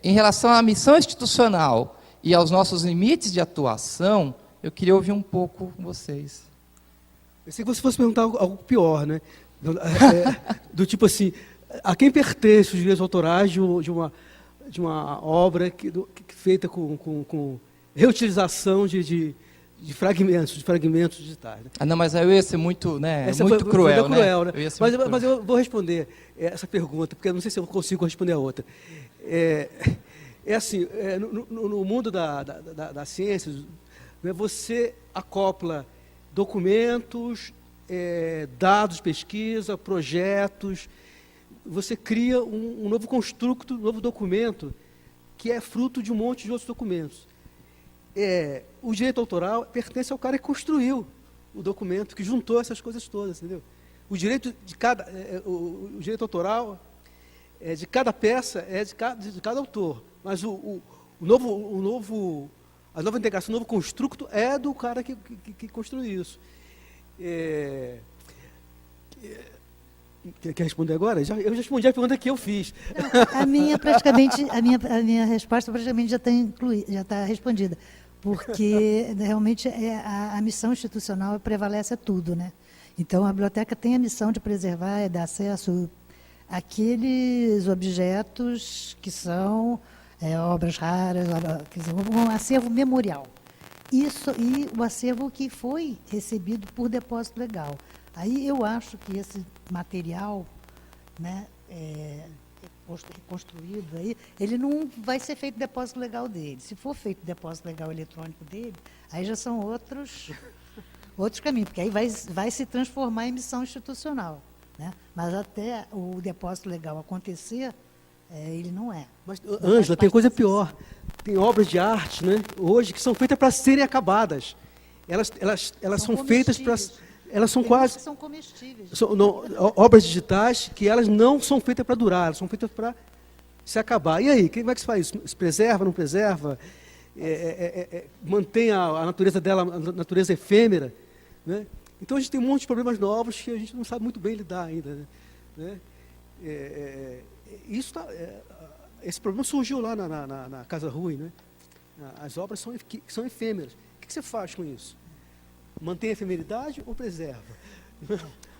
em relação à missão institucional e aos nossos limites de atuação, eu queria ouvir um pouco com vocês. Eu sei que você fosse perguntar algo pior, né? Do tipo assim, a quem pertence os direitos autorais de uma obra feita com reutilização de fragmentos digitais. Né? Não, mas aí eu ia ser muito, né, muito cruel, né? Mas eu vou responder essa pergunta, porque eu não sei se eu consigo responder a outra. Assim, no mundo da ciência, né, você acopla documentos, dados de pesquisa, projetos, você cria um novo construto, um novo documento, que é fruto de um monte de outros documentos. O direito autoral pertence ao cara que construiu o documento, que juntou essas coisas todas, entendeu? O direito o direito autoral de cada peça é de cada autor, mas a nova integração, o novo construto é do cara que construiu isso. Quer responder agora? Eu já respondi a pergunta que eu fiz. Não, a minha resposta praticamente já está respondida, porque realmente a missão institucional prevalece a tudo, né? Então a biblioteca tem a missão de preservar e dar acesso àqueles objetos que são obras raras, um acervo memorial. Isso, e o acervo que foi recebido por depósito legal. Aí eu acho que esse material, né, reconstruído, aí, ele não vai ser feito depósito legal dele. Se for feito depósito legal eletrônico dele, aí já são outros caminhos, porque aí vai se transformar em missão institucional. Né? Mas até o depósito legal acontecer, ele não é. Mas, Ângela, tem coisa pior. Tem obras de arte, né, hoje que são feitas para serem acabadas. Elas são feitas para... Elas são quase... são comestíveis. Obras digitais que elas não são feitas para durar, elas são feitas para se acabar. E aí, como é que se faz isso? Se preserva, não preserva? Mantém a natureza dela, a natureza efêmera? Né? Então a gente tem um monte de problemas novos que a gente não sabe muito bem lidar ainda. Né? Esse problema surgiu lá na Casa Rui. Né? As obras são efêmeras. O que você faz com isso? Mantém a efemeridade ou preserva?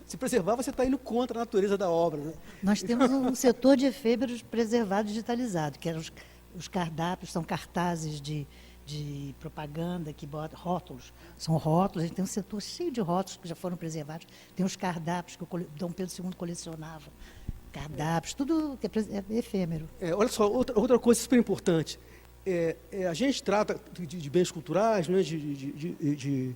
Se preservar, você está indo contra a natureza da obra. Né? Nós temos um setor de efêmeros preservado digitalizado, que eram os cardápios, são cartazes de propaganda que botam rótulos. São rótulos, a gente tem um setor cheio de rótulos que já foram preservados. Tem os cardápios que o Dom Pedro II colecionava. Cardápios, tudo que é efêmero. Olha só, outra coisa super importante. A gente trata de bens culturais, né, de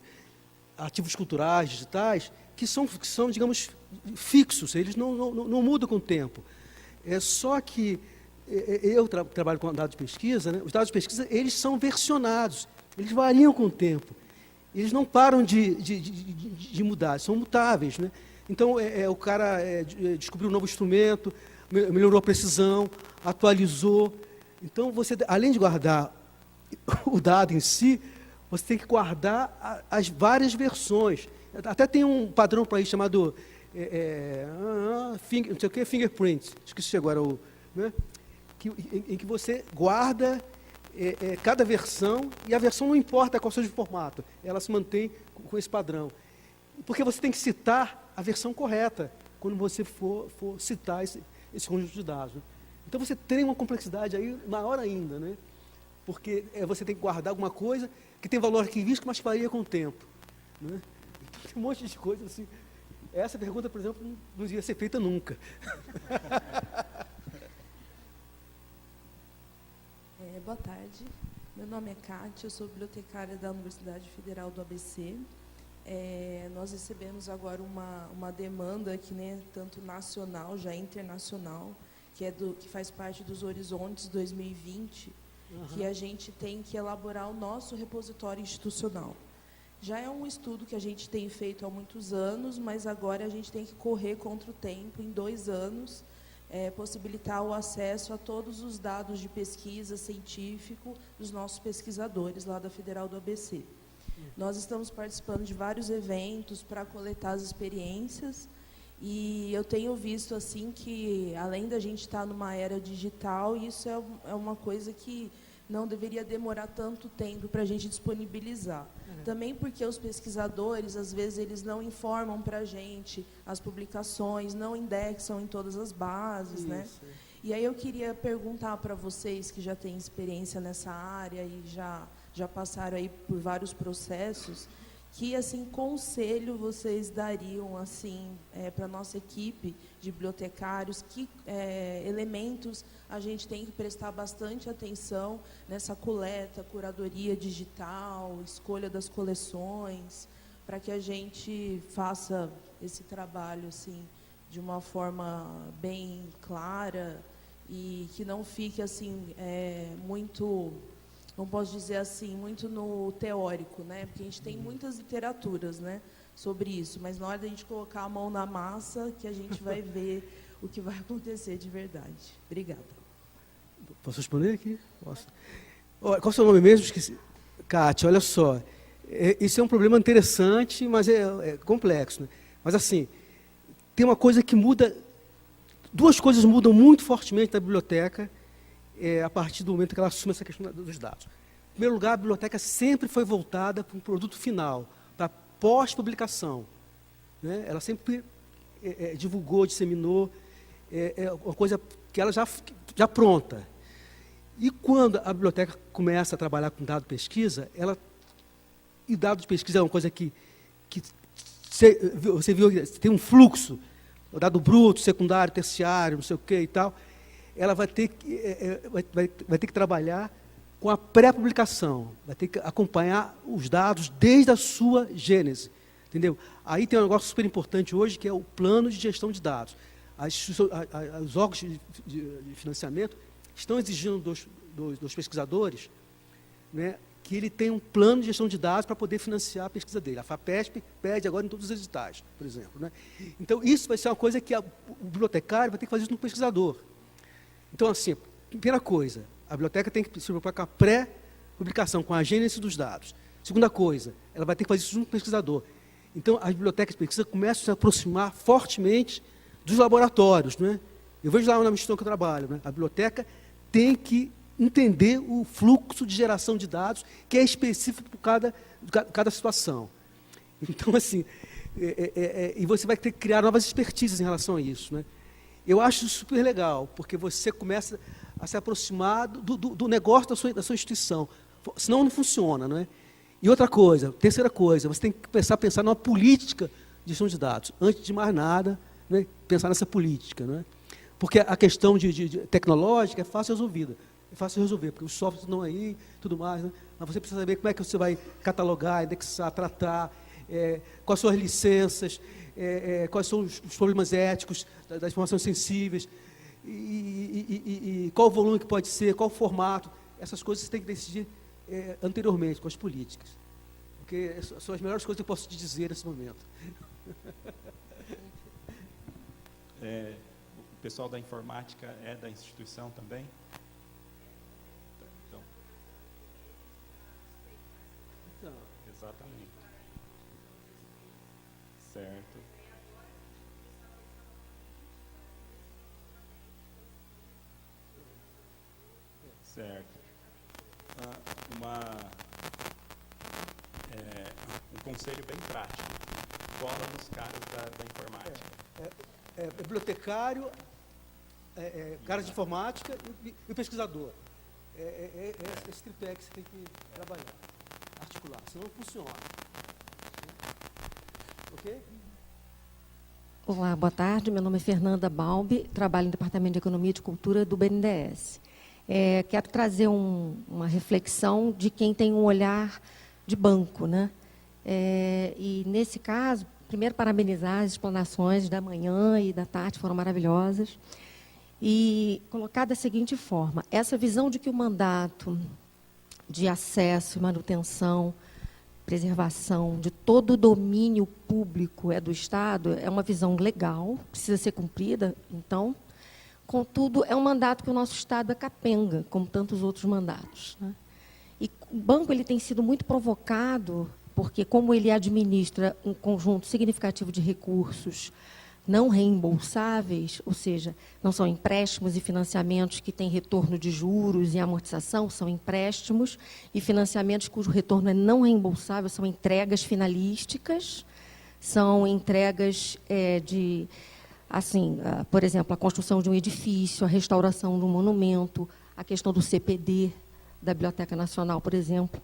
ativos culturais, digitais, que são, digamos, fixos, eles não mudam com o tempo. Só que eu trabalho com dados de pesquisa, né? Os dados de pesquisa, eles são versionados, eles variam com o tempo, eles não param de mudar, são mutáveis. Né? Então, o cara descobriu um novo instrumento, melhorou a precisão, atualizou. Então, você, além de guardar o dado em si, você tem que guardar as várias versões. Até tem um padrão para isso chamado não sei o que, fingerprint, esqueci agora, né? Em que você guarda cada versão, e a versão não importa qual seja o formato, ela se mantém com esse padrão. Porque você tem que citar a versão correta quando você for citar esse conjunto de dados. Né? Então você tem uma complexidade aí maior ainda, né? Porque você tem que guardar alguma coisa que tem valor arquivístico, mas que varia com o tempo. Né? Tem um monte de coisas assim. Essa pergunta, por exemplo, não ia ser feita nunca. Boa tarde. Meu nome é Kátia, eu sou bibliotecária da Universidade Federal do ABC. Nós recebemos agora uma demanda aqui, né, tanto nacional, já internacional, que faz parte dos Horizontes 2020, que a gente tem que elaborar o nosso repositório institucional. Já é um estudo que a gente tem feito há muitos anos, mas agora a gente tem que correr contra o tempo, em 2 anos, possibilitar o acesso a todos os dados de pesquisa científico dos nossos pesquisadores lá da Federal do ABC. Nós estamos participando de vários eventos para coletar as experiências, e eu tenho visto assim que, além da gente estar numa era digital, isso é uma coisa que não deveria demorar tanto tempo para a gente disponibilizar. Também porque os pesquisadores, às vezes, eles não informam para a gente as publicações, não indexam em todas as bases, né? E aí eu queria perguntar para vocês que já têm experiência nessa área e já passaram aí por vários processos, que assim conselho vocês dariam assim para a nossa equipe de bibliotecários, que elementos a gente tem que prestar bastante atenção nessa coleta, curadoria digital, escolha das coleções, para que a gente faça esse trabalho assim de uma forma bem clara e que não fique assim muito, não posso dizer assim, muito no teórico, né? Porque a gente tem muitas literaturas, né, sobre isso, mas na hora da gente colocar a mão na massa, que a gente vai ver o que vai acontecer de verdade. Obrigada. Posso responder aqui? Posso. Qual é o seu nome mesmo? Esqueci. Kátia, olha só. Isso é um problema interessante, mas é complexo, né? Mas, assim, tem uma coisa que muda... 2 coisas mudam muito fortemente na biblioteca a partir do momento que ela assume essa questão dos dados. Em primeiro lugar, a biblioteca sempre foi voltada para um produto final, para pós-publicação, né? Ela sempre divulgou, disseminou, uma coisa que ela já pronta. E quando a biblioteca começa a trabalhar com dado de pesquisa, e dado de pesquisa é uma coisa que você viu, tem um fluxo, o dado bruto, secundário, terciário, não sei o quê e tal, ela vai ter que trabalhar com a pré-publicação, vai ter que acompanhar os dados desde a sua gênese, entendeu? Aí tem um negócio super importante hoje, que é o plano de gestão de dados. Os órgãos de financiamento estão exigindo dos pesquisadores, né, que ele tenha um plano de gestão de dados para poder financiar a pesquisa dele. A FAPESP pede agora em todos os editais, por exemplo, né? Então, isso vai ser uma coisa que o bibliotecário vai ter que fazer isso no pesquisador. Então, assim, primeira coisa, a biblioteca tem que se preocupar com a pré-publicação, com a gênese dos dados. Segunda coisa, ela vai ter que fazer isso junto com o pesquisador. Então, as bibliotecas de pesquisa começam a se aproximar fortemente dos laboratórios, né? Eu vejo lá na instituição que eu trabalho, né? A biblioteca tem que entender o fluxo de geração de dados que é específico para cada situação. Então, assim, e você vai ter que criar novas expertises em relação a isso, né? Eu acho isso super legal, porque você começa a se aproximar do negócio da sua instituição. Senão não funciona, não é? E outra coisa, terceira coisa, você tem que começar a pensar numa política de gestão de dados. Antes de mais nada, né, pensar nessa política, não é? Porque a questão tecnológica é fácil resolvida. É fácil resolver, porque os softwares estão aí, tudo mais, né? Mas você precisa saber como é que você vai catalogar, indexar, tratar, quais são as licenças, quais são os problemas éticos das informações sensíveis, e qual o volume que pode ser, qual o formato. Essas coisas você tem que decidir anteriormente, com as políticas. Porque são as melhores coisas que eu posso te dizer nesse momento. O pessoal da informática é da instituição também? Então, exatamente. Certo. Certo. Um conselho bem prático. Cola nos caras da informática. Bibliotecário, caras de informática e o pesquisador. Esse tripé que você tem que trabalhar, articular, senão não funciona. Ok? Olá, boa tarde. Meu nome é Fernanda Balbi, trabalho no Departamento de Economia e de Cultura do BNDES. Quero trazer uma reflexão de quem tem um olhar de banco, né? E, nesse caso, primeiro, parabenizar as explanações da manhã e da tarde, foram maravilhosas. e colocar da seguinte forma: essa visão de que o mandato de acesso e manutenção, preservação de todo o domínio público é do Estado, é uma visão legal, precisa ser cumprida, então. Contudo, é um mandato que o nosso Estado é capenga, como tantos outros mandatos, né? E o banco ele tem sido muito provocado, porque como ele administra um conjunto significativo de recursos não reembolsáveis, ou seja, não são empréstimos e financiamentos que têm retorno de juros e amortização, são empréstimos e financiamentos cujo retorno é não reembolsável, são entregas finalísticas, são entregas de, assim, por exemplo, a construção de um edifício, a restauração de um monumento, a questão do CPD, da Biblioteca Nacional, por exemplo,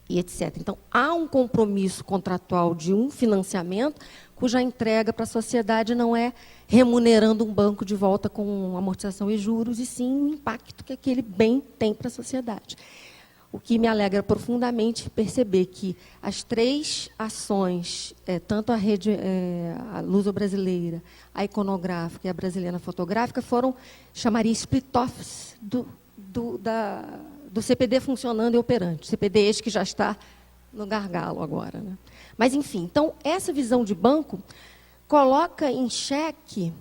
e etc. Então, há um compromisso contratual de um financiamento cuja entrega para a sociedade não é remunerando um banco de volta com amortização e juros, e sim o impacto que aquele bem tem para a sociedade. O que me alegra profundamente perceber que as 3 ações, tanto a rede a Luso-Brasileira, a Iconográfica e a Brasiliana Fotográfica, foram, chamaria split-offs do CPD funcionando e operante. CPD este que já está no gargalo agora, né? Mas, enfim, então, essa visão de banco coloca em xeque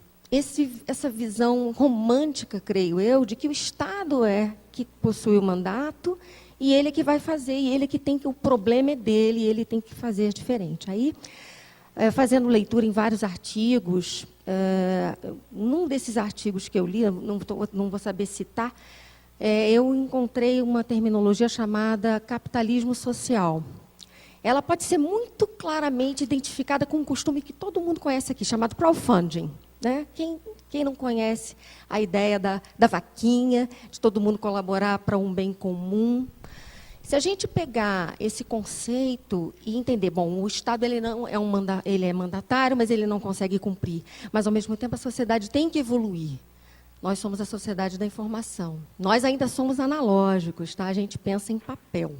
essa visão romântica, creio eu, de que o Estado é que possui o mandato e ele é que vai fazer, e ele é que tem que, o problema é dele, e ele tem que fazer diferente. Aí, fazendo leitura em vários artigos, num desses artigos que eu li, não vou saber citar, eu encontrei uma terminologia chamada capitalismo social. Ela pode ser muito claramente identificada com um costume que todo mundo conhece aqui, chamado crowdfunding, né? Quem não conhece a ideia da vaquinha, de todo mundo colaborar para um bem comum? Se a gente pegar esse conceito e entender, bom, o Estado ele não é ele é mandatário, mas ele não consegue cumprir. Mas, ao mesmo tempo, a sociedade tem que evoluir. Nós somos a sociedade da informação. Nós ainda somos analógicos, tá? A gente pensa em papel,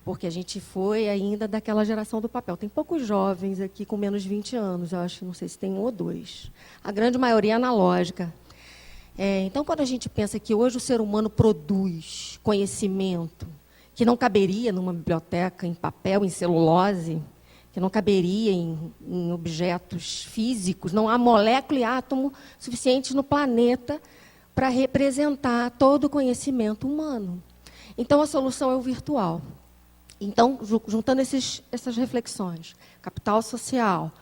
porque a gente foi ainda daquela geração do papel. Tem poucos jovens aqui com menos de 20 anos, eu acho, não sei se tem 1 ou 2. A grande maioria é analógica. Então, quando a gente pensa que hoje o ser humano produz conhecimento que não caberia numa biblioteca em papel, em celulose, que não caberia em objetos físicos, não há molécula e átomo suficientes no planeta para representar todo o conhecimento humano. Então, a solução é o virtual. Então, juntando essas reflexões, capital social,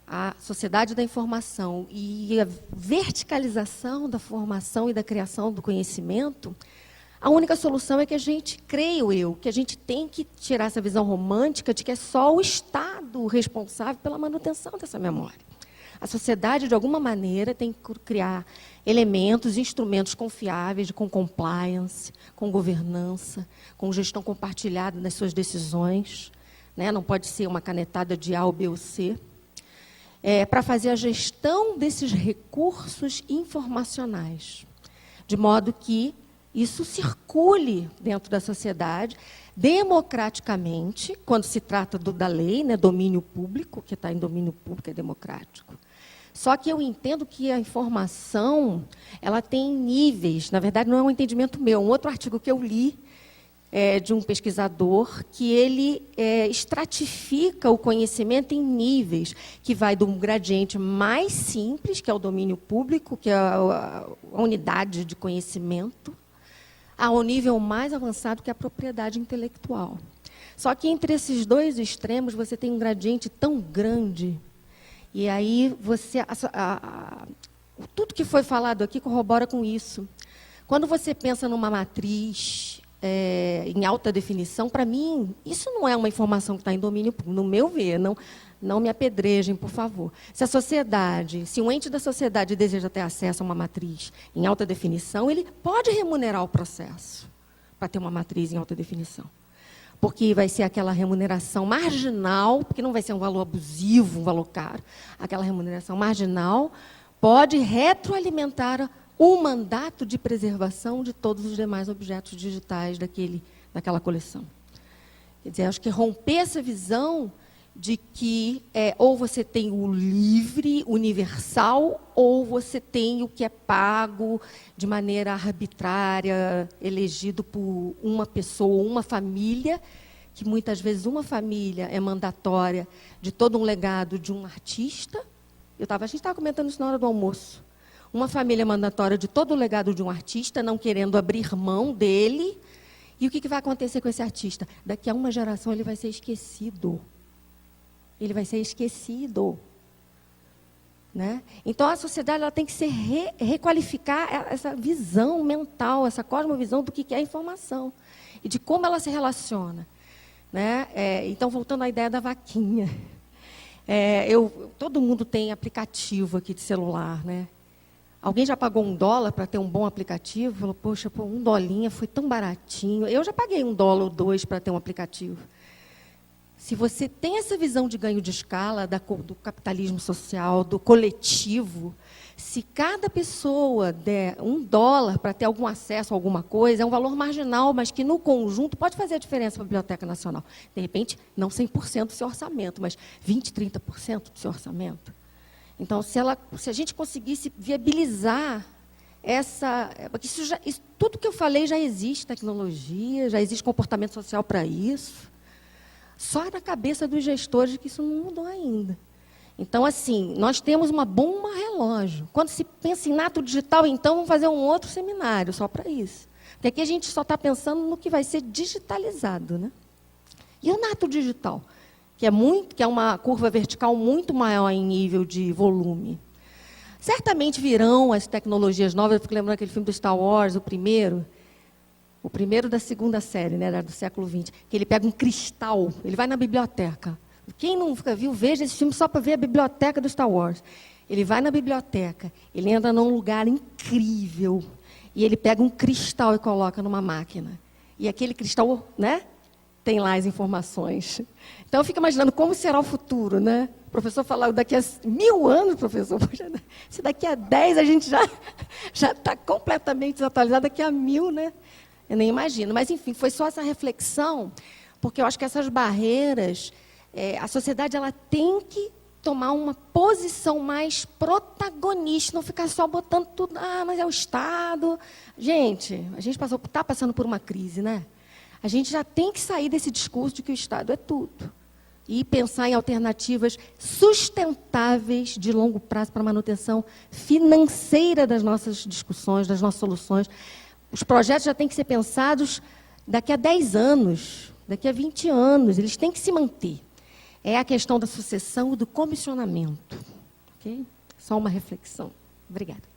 a sociedade da informação e a verticalização da formação e da criação do conhecimento, a única solução é que a gente, creio eu, que a gente tem que tirar essa visão romântica de que é só o Estado responsável pela manutenção dessa memória. A sociedade, de alguma maneira, tem que criar elementos, instrumentos confiáveis, com compliance, com governança, com gestão compartilhada das suas decisões, né? Não pode ser uma canetada de A ou B ou C, para fazer a gestão desses recursos informacionais, de modo que isso circule dentro da sociedade, democraticamente, quando se trata da lei, né, domínio público, que está em domínio público é democrático. Só que eu entendo que a informação ela tem níveis, na verdade não é um entendimento meu, um outro artigo que eu li de um pesquisador que ele estratifica o conhecimento em níveis, que vai do gradiente mais simples, que é o domínio público, que é a unidade de conhecimento, ao nível mais avançado, que é a propriedade intelectual. Só que entre esses 2 extremos você tem um gradiente tão grande, e aí tudo que foi falado aqui corrobora com isso. Quando você pensa numa matriz em alta definição, para mim, isso não é uma informação que está em domínio público, no meu ver, não me apedrejem, por favor. Se um ente da sociedade deseja ter acesso a uma matriz em alta definição, ele pode remunerar o processo para ter uma matriz em alta definição. Porque vai ser aquela remuneração marginal, porque não vai ser um valor abusivo, um valor caro, aquela remuneração marginal pode retroalimentar o mandato de preservação de todos os demais objetos digitais daquela coleção. Quer dizer, acho que romper essa visão de que ou você tem o livre, universal, ou você tem o que é pago de maneira arbitrária, elegido por uma pessoa, uma família, que muitas vezes uma família é mandatória de todo um legado de um artista. A gente estava comentando isso na hora do almoço. Uma família mandatória de todo o legado de um artista, não querendo abrir mão dele. E o que vai acontecer com esse artista? Daqui a uma geração ele vai ser esquecido. Ele vai ser esquecido. Né? Então, a sociedade ela tem que se requalificar essa visão mental, essa cosmovisão do que é a informação. E de como ela se relaciona. Né? Então, voltando à ideia da vaquinha. Todo mundo tem aplicativo aqui de celular, né? Alguém já pagou $1 para ter um bom aplicativo? Falou, poxa, $1 foi tão baratinho. Eu já paguei $1 ou $2 para ter um aplicativo. Se você tem essa visão de ganho de escala, do capitalismo social, do coletivo, se cada pessoa der $1 para ter algum acesso a alguma coisa, é um valor marginal, mas que no conjunto pode fazer a diferença para a Biblioteca Nacional. De repente, não 100% do seu orçamento, mas 20%, 30% do seu orçamento. Então, se a gente conseguisse viabilizar porque tudo que eu falei já existe tecnologia, já existe comportamento social para isso. Só na cabeça dos gestores que isso não mudou ainda. Então, assim, nós temos uma bomba relógio. Quando se pensa em nato digital, então, vamos fazer um outro seminário só para isso. Porque aqui a gente só está pensando no que vai ser digitalizado. Né? E o nato digital? Que é uma curva vertical muito maior em nível de volume. Certamente virão as tecnologias novas. Eu fico lembrando aquele filme do Star Wars, o primeiro da segunda série, né, do século XX, que ele pega um cristal, ele vai na biblioteca. Quem nunca viu, veja esse filme só para ver a biblioteca do Star Wars. Ele vai na biblioteca, ele entra num lugar incrível, e ele pega um cristal e coloca numa máquina. E aquele cristal, né, tem lá as informações. Então, eu fico imaginando como será o futuro, né? O professor falou, daqui a 1000 anos, professor, se daqui a 10 a gente já está completamente desatualizado, daqui a 1000, né? Eu nem imagino. Mas, enfim, foi só essa reflexão, porque eu acho que essas barreiras, a sociedade ela tem que tomar uma posição mais protagonista, não ficar só botando tudo, mas é o Estado. Gente, a gente está passando por uma crise, né? A gente já tem que sair desse discurso de que o Estado é tudo. E pensar em alternativas sustentáveis de longo prazo para a manutenção financeira das nossas discussões, das nossas soluções. Os projetos já têm que ser pensados daqui a 10 anos, daqui a 20 anos. Eles têm que se manter. É a questão da sucessão e do comissionamento. Okay? Só uma reflexão. Obrigada.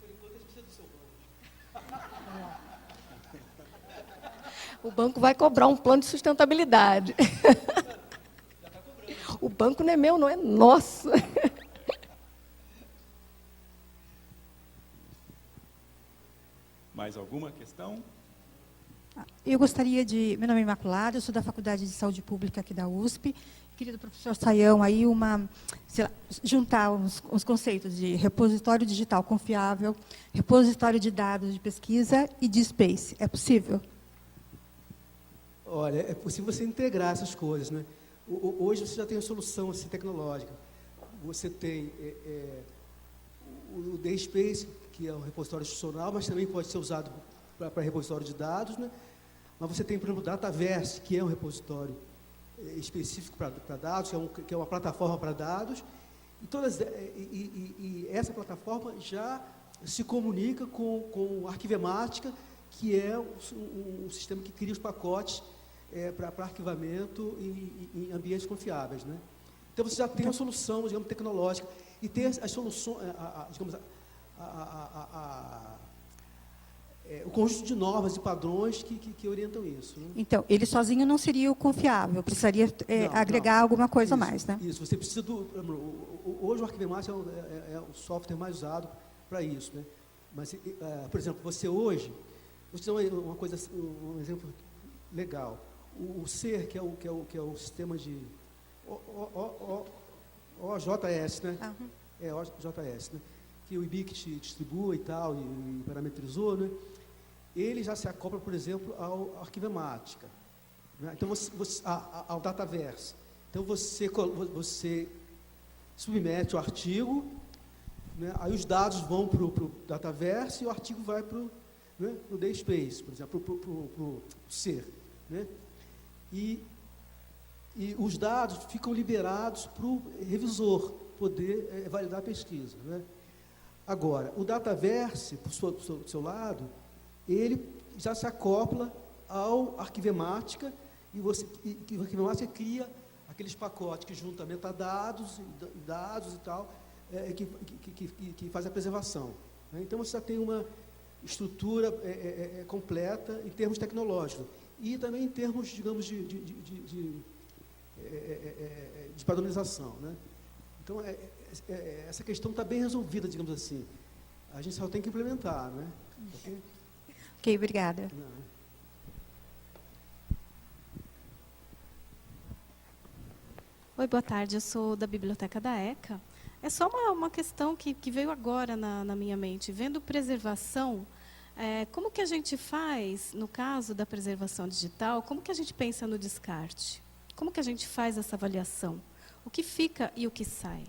O banco vai cobrar um plano de sustentabilidade. O banco não é meu, não é nosso. Mais alguma questão? Eu gostaria de... Meu nome é Imaculada, eu sou da Faculdade de Saúde Pública aqui da USP. Queria do professor Sayão aí juntar os conceitos de repositório digital confiável, repositório de dados de pesquisa e de space. É possível? Olha, é possível você integrar essas coisas, né? Hoje você já tem a solução assim, tecnológica. Você tem o DSpace, que é um repositório institucional, mas também pode ser usado para repositório de dados, né? Mas você tem, por exemplo, o Dataverse, que é um repositório específico para dados, que é uma plataforma para dados, e essa plataforma já se comunica com a Arquivemática, que é um sistema que cria os pacotes para arquivamento em ambientes confiáveis, né? Então, você já tem uma solução, digamos, tecnológica, e tem as soluções, digamos, o conjunto de normas e padrões que orientam isso, né? Então, ele sozinho não seria o confiável, precisaria agregar alguma coisa a mais, né? Isso, você precisa hoje o Arquivemática é o software mais usado para isso, né? Mas, por exemplo, você hoje, vou te dar uma coisa, um exemplo legal. O SER, que é o sistema de OJS, né? Uhum. OJS, né? Que o IBIC distribui e tal, e parametrizou, né? Ele já se acopla, por exemplo, ao Arquivemática, né? Então, ao Dataverse. Então, você submete o artigo, né, aí os dados vão para o Dataverse e o artigo vai para o, né, pro DSpace, por exemplo, para o SER. Né? E os dados ficam liberados para o revisor poder validar a pesquisa. Né? Agora, o Dataverse, do seu lado, ele já se acopla ao Arquivemática e o Arquivemática cria aqueles pacotes que juntam metadados, dados e tal, que faz a preservação. Né? Então, você já tem uma estrutura completa em termos tecnológicos e também em termos, digamos, de padronização. Né? Então, essa questão está bem resolvida, digamos assim. A gente só tem que implementar. Né? Ok, obrigada. Não. Oi, boa tarde. Eu sou da Biblioteca da ECA. É só uma questão que veio agora na minha mente. Vendo preservação, como que a gente faz, no caso da preservação digital, como que a gente pensa no descarte? Como que a gente faz essa avaliação? O que fica e o que sai?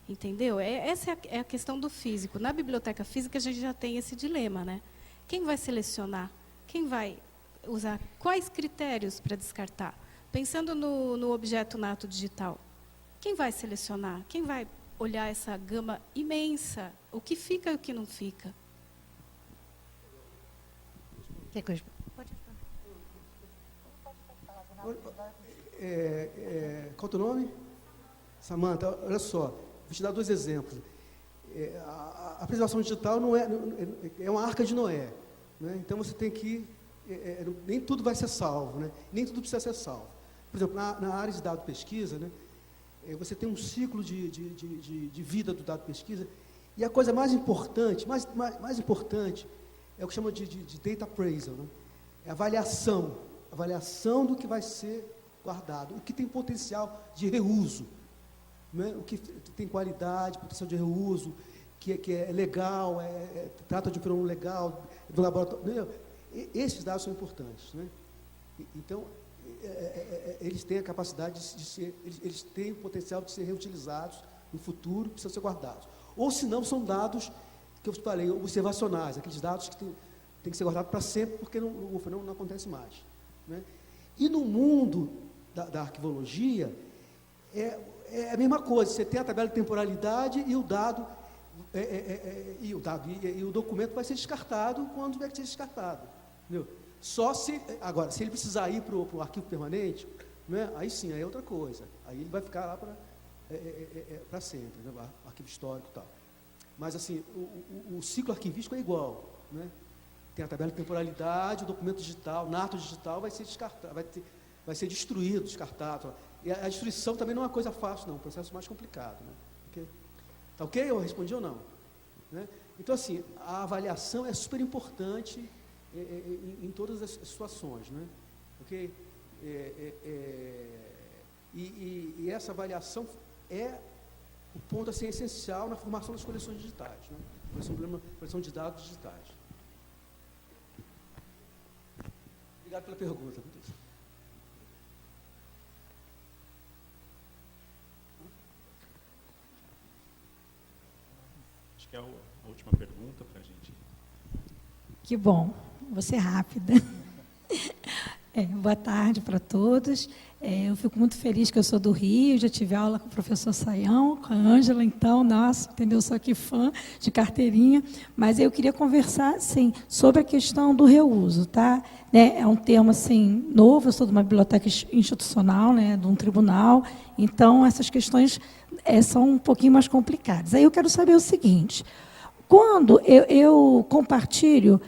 Entendeu? Essa é a questão do físico. Na biblioteca física, a gente já tem esse dilema, né? Quem vai selecionar? Quem vai usar? Quais critérios para descartar? Pensando no objeto nato digital, quem vai selecionar? Quem vai olhar essa gama imensa? O que fica e o que não fica? Que coisa? Pode Qual é o teu nome? Samanta, olha só, vou te dar 2 exemplos. A preservação digital não é uma arca de Noé. Né? Então, você tem que... nem tudo vai ser salvo, né? Nem tudo precisa ser salvo. Por exemplo, na área de dado pesquisa, né, você tem um ciclo de vida do dado pesquisa, e a coisa mais importante, mais importante é o que chama de data appraisal, né? É a avaliação do que vai ser guardado, o que tem potencial de reuso, né? O que tem qualidade, potencial de reuso, que é legal, trata de um fenômeno legal, do laboratório. Esses dados são importantes. Né? Então, eles têm a capacidade de ser, eles têm o potencial de ser reutilizados no futuro, precisam ser guardados. Ou, se não, são dados que eu falei, observacionais, aqueles dados que têm que ser guardados para sempre, porque o fenômeno não acontece mais. Né? E no mundo da arquivologia, é a mesma coisa, você tem a tabela de temporalidade e o dado, e o documento vai ser descartado quando tiver que ser descartado. Entendeu? Só se, agora, se ele precisar ir para o arquivo permanente, né, aí sim, aí é outra coisa. Aí ele vai ficar lá para sempre, né, arquivo histórico e tal. Mas, assim, o ciclo arquivístico é igual. Né? Tem a tabela de temporalidade, o documento digital, nato digital vai ser descartado, vai ser destruído, descartado. E a destruição também não é uma coisa fácil, não, é um processo mais complicado. Né? Okay? Tá ok? Eu respondi ou não? Né? Então, assim, a avaliação é super importante em todas as situações. Né? Okay? E essa avaliação é o ponto assim, essencial na formação das coleções digitais, né? Coleção de dados digitais. Obrigado pela pergunta. Acho que é a última pergunta para a gente. Que bom, vou ser rápida. Boa tarde para todos. Eu fico muito feliz que eu sou do Rio, já tive aula com o professor Sayão, com a Ângela, então, nossa, entendeu? Sou aqui fã de carteirinha, mas eu queria conversar, assim, sobre a questão do reuso, tá? É um tema, assim, novo, eu sou de uma biblioteca institucional, né, de um tribunal, então essas questões são um pouquinho mais complicadas. Aí eu quero saber o seguinte, quando eu compartilho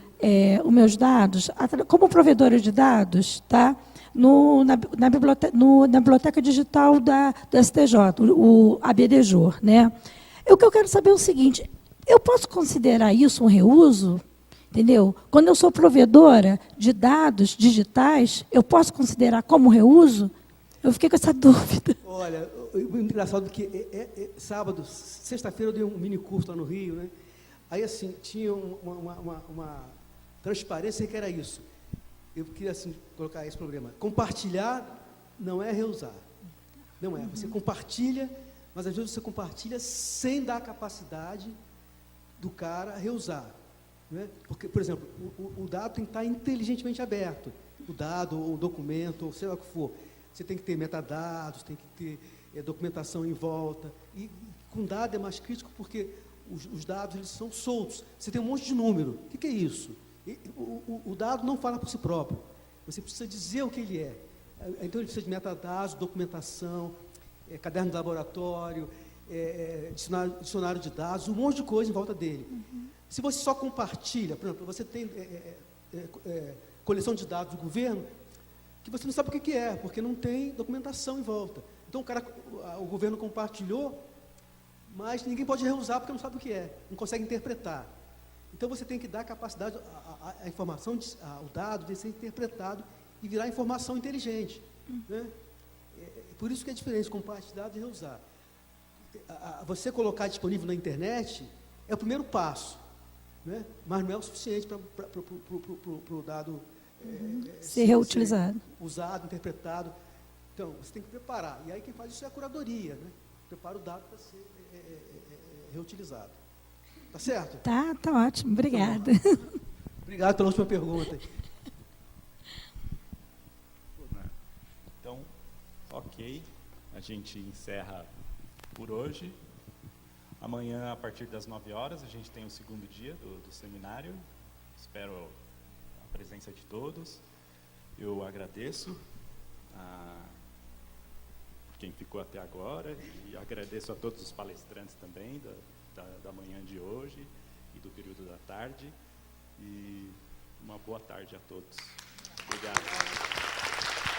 os meus dados, como provedora de dados, tá? Na biblioteca digital do STJ, o ABDJOR, né? O que eu quero saber é o seguinte, eu posso considerar isso um reuso? Entendeu? Quando eu sou provedora de dados digitais, eu posso considerar como reuso? Eu fiquei com essa dúvida. Olha, o engraçado é que sábado, sexta-feira, eu dei um mini curso lá no Rio, né? Aí, assim, tinha uma transparência que era isso. Eu queria, assim, colocar esse problema. Compartilhar não é reusar. Não é. Você compartilha, mas às vezes você compartilha sem dar a capacidade do cara reusar. Não é? Porque, por exemplo, o dado tem que estar inteligentemente aberto. O dado, ou o documento, ou sei lá o que for. Você tem que ter metadados, tem que ter documentação em volta. E com dado é mais crítico porque os dados eles são soltos. Você tem um monte de número. O que é isso? O dado não fala por si próprio. Você precisa dizer o que ele é. Então ele precisa de metadados, documentação, caderno de laboratório, dicionário de dados, um monte de coisa em volta dele. Se você só compartilha, por exemplo, você tem coleção de dados do governo, que você não sabe o que é, porque não tem documentação em volta. Então o governo compartilhou, mas ninguém pode reusar porque não sabe o que é, não consegue interpretar. Então você tem que dar a capacidade, a informação, o dado de ser interpretado e virar informação inteligente. Né? Por isso que é diferente compartilhar e reusar. Você colocar disponível na internet é o primeiro passo, né? Mas não é o suficiente para o dado ser reutilizado. Ser usado, interpretado. Então, você tem que preparar. E aí quem faz isso é a curadoria, né? Prepara o dado para ser reutilizado. Tá certo? Tá ótimo. Obrigada. Obrigado pela última pergunta. Então, ok. A gente encerra por hoje. Amanhã, a partir das 9 horas, a gente tem o segundo dia do seminário. Espero a presença de todos. Eu agradeço a quem ficou até agora e agradeço a todos os palestrantes também da manhã de hoje e do período da tarde. E uma boa tarde a todos. Obrigado.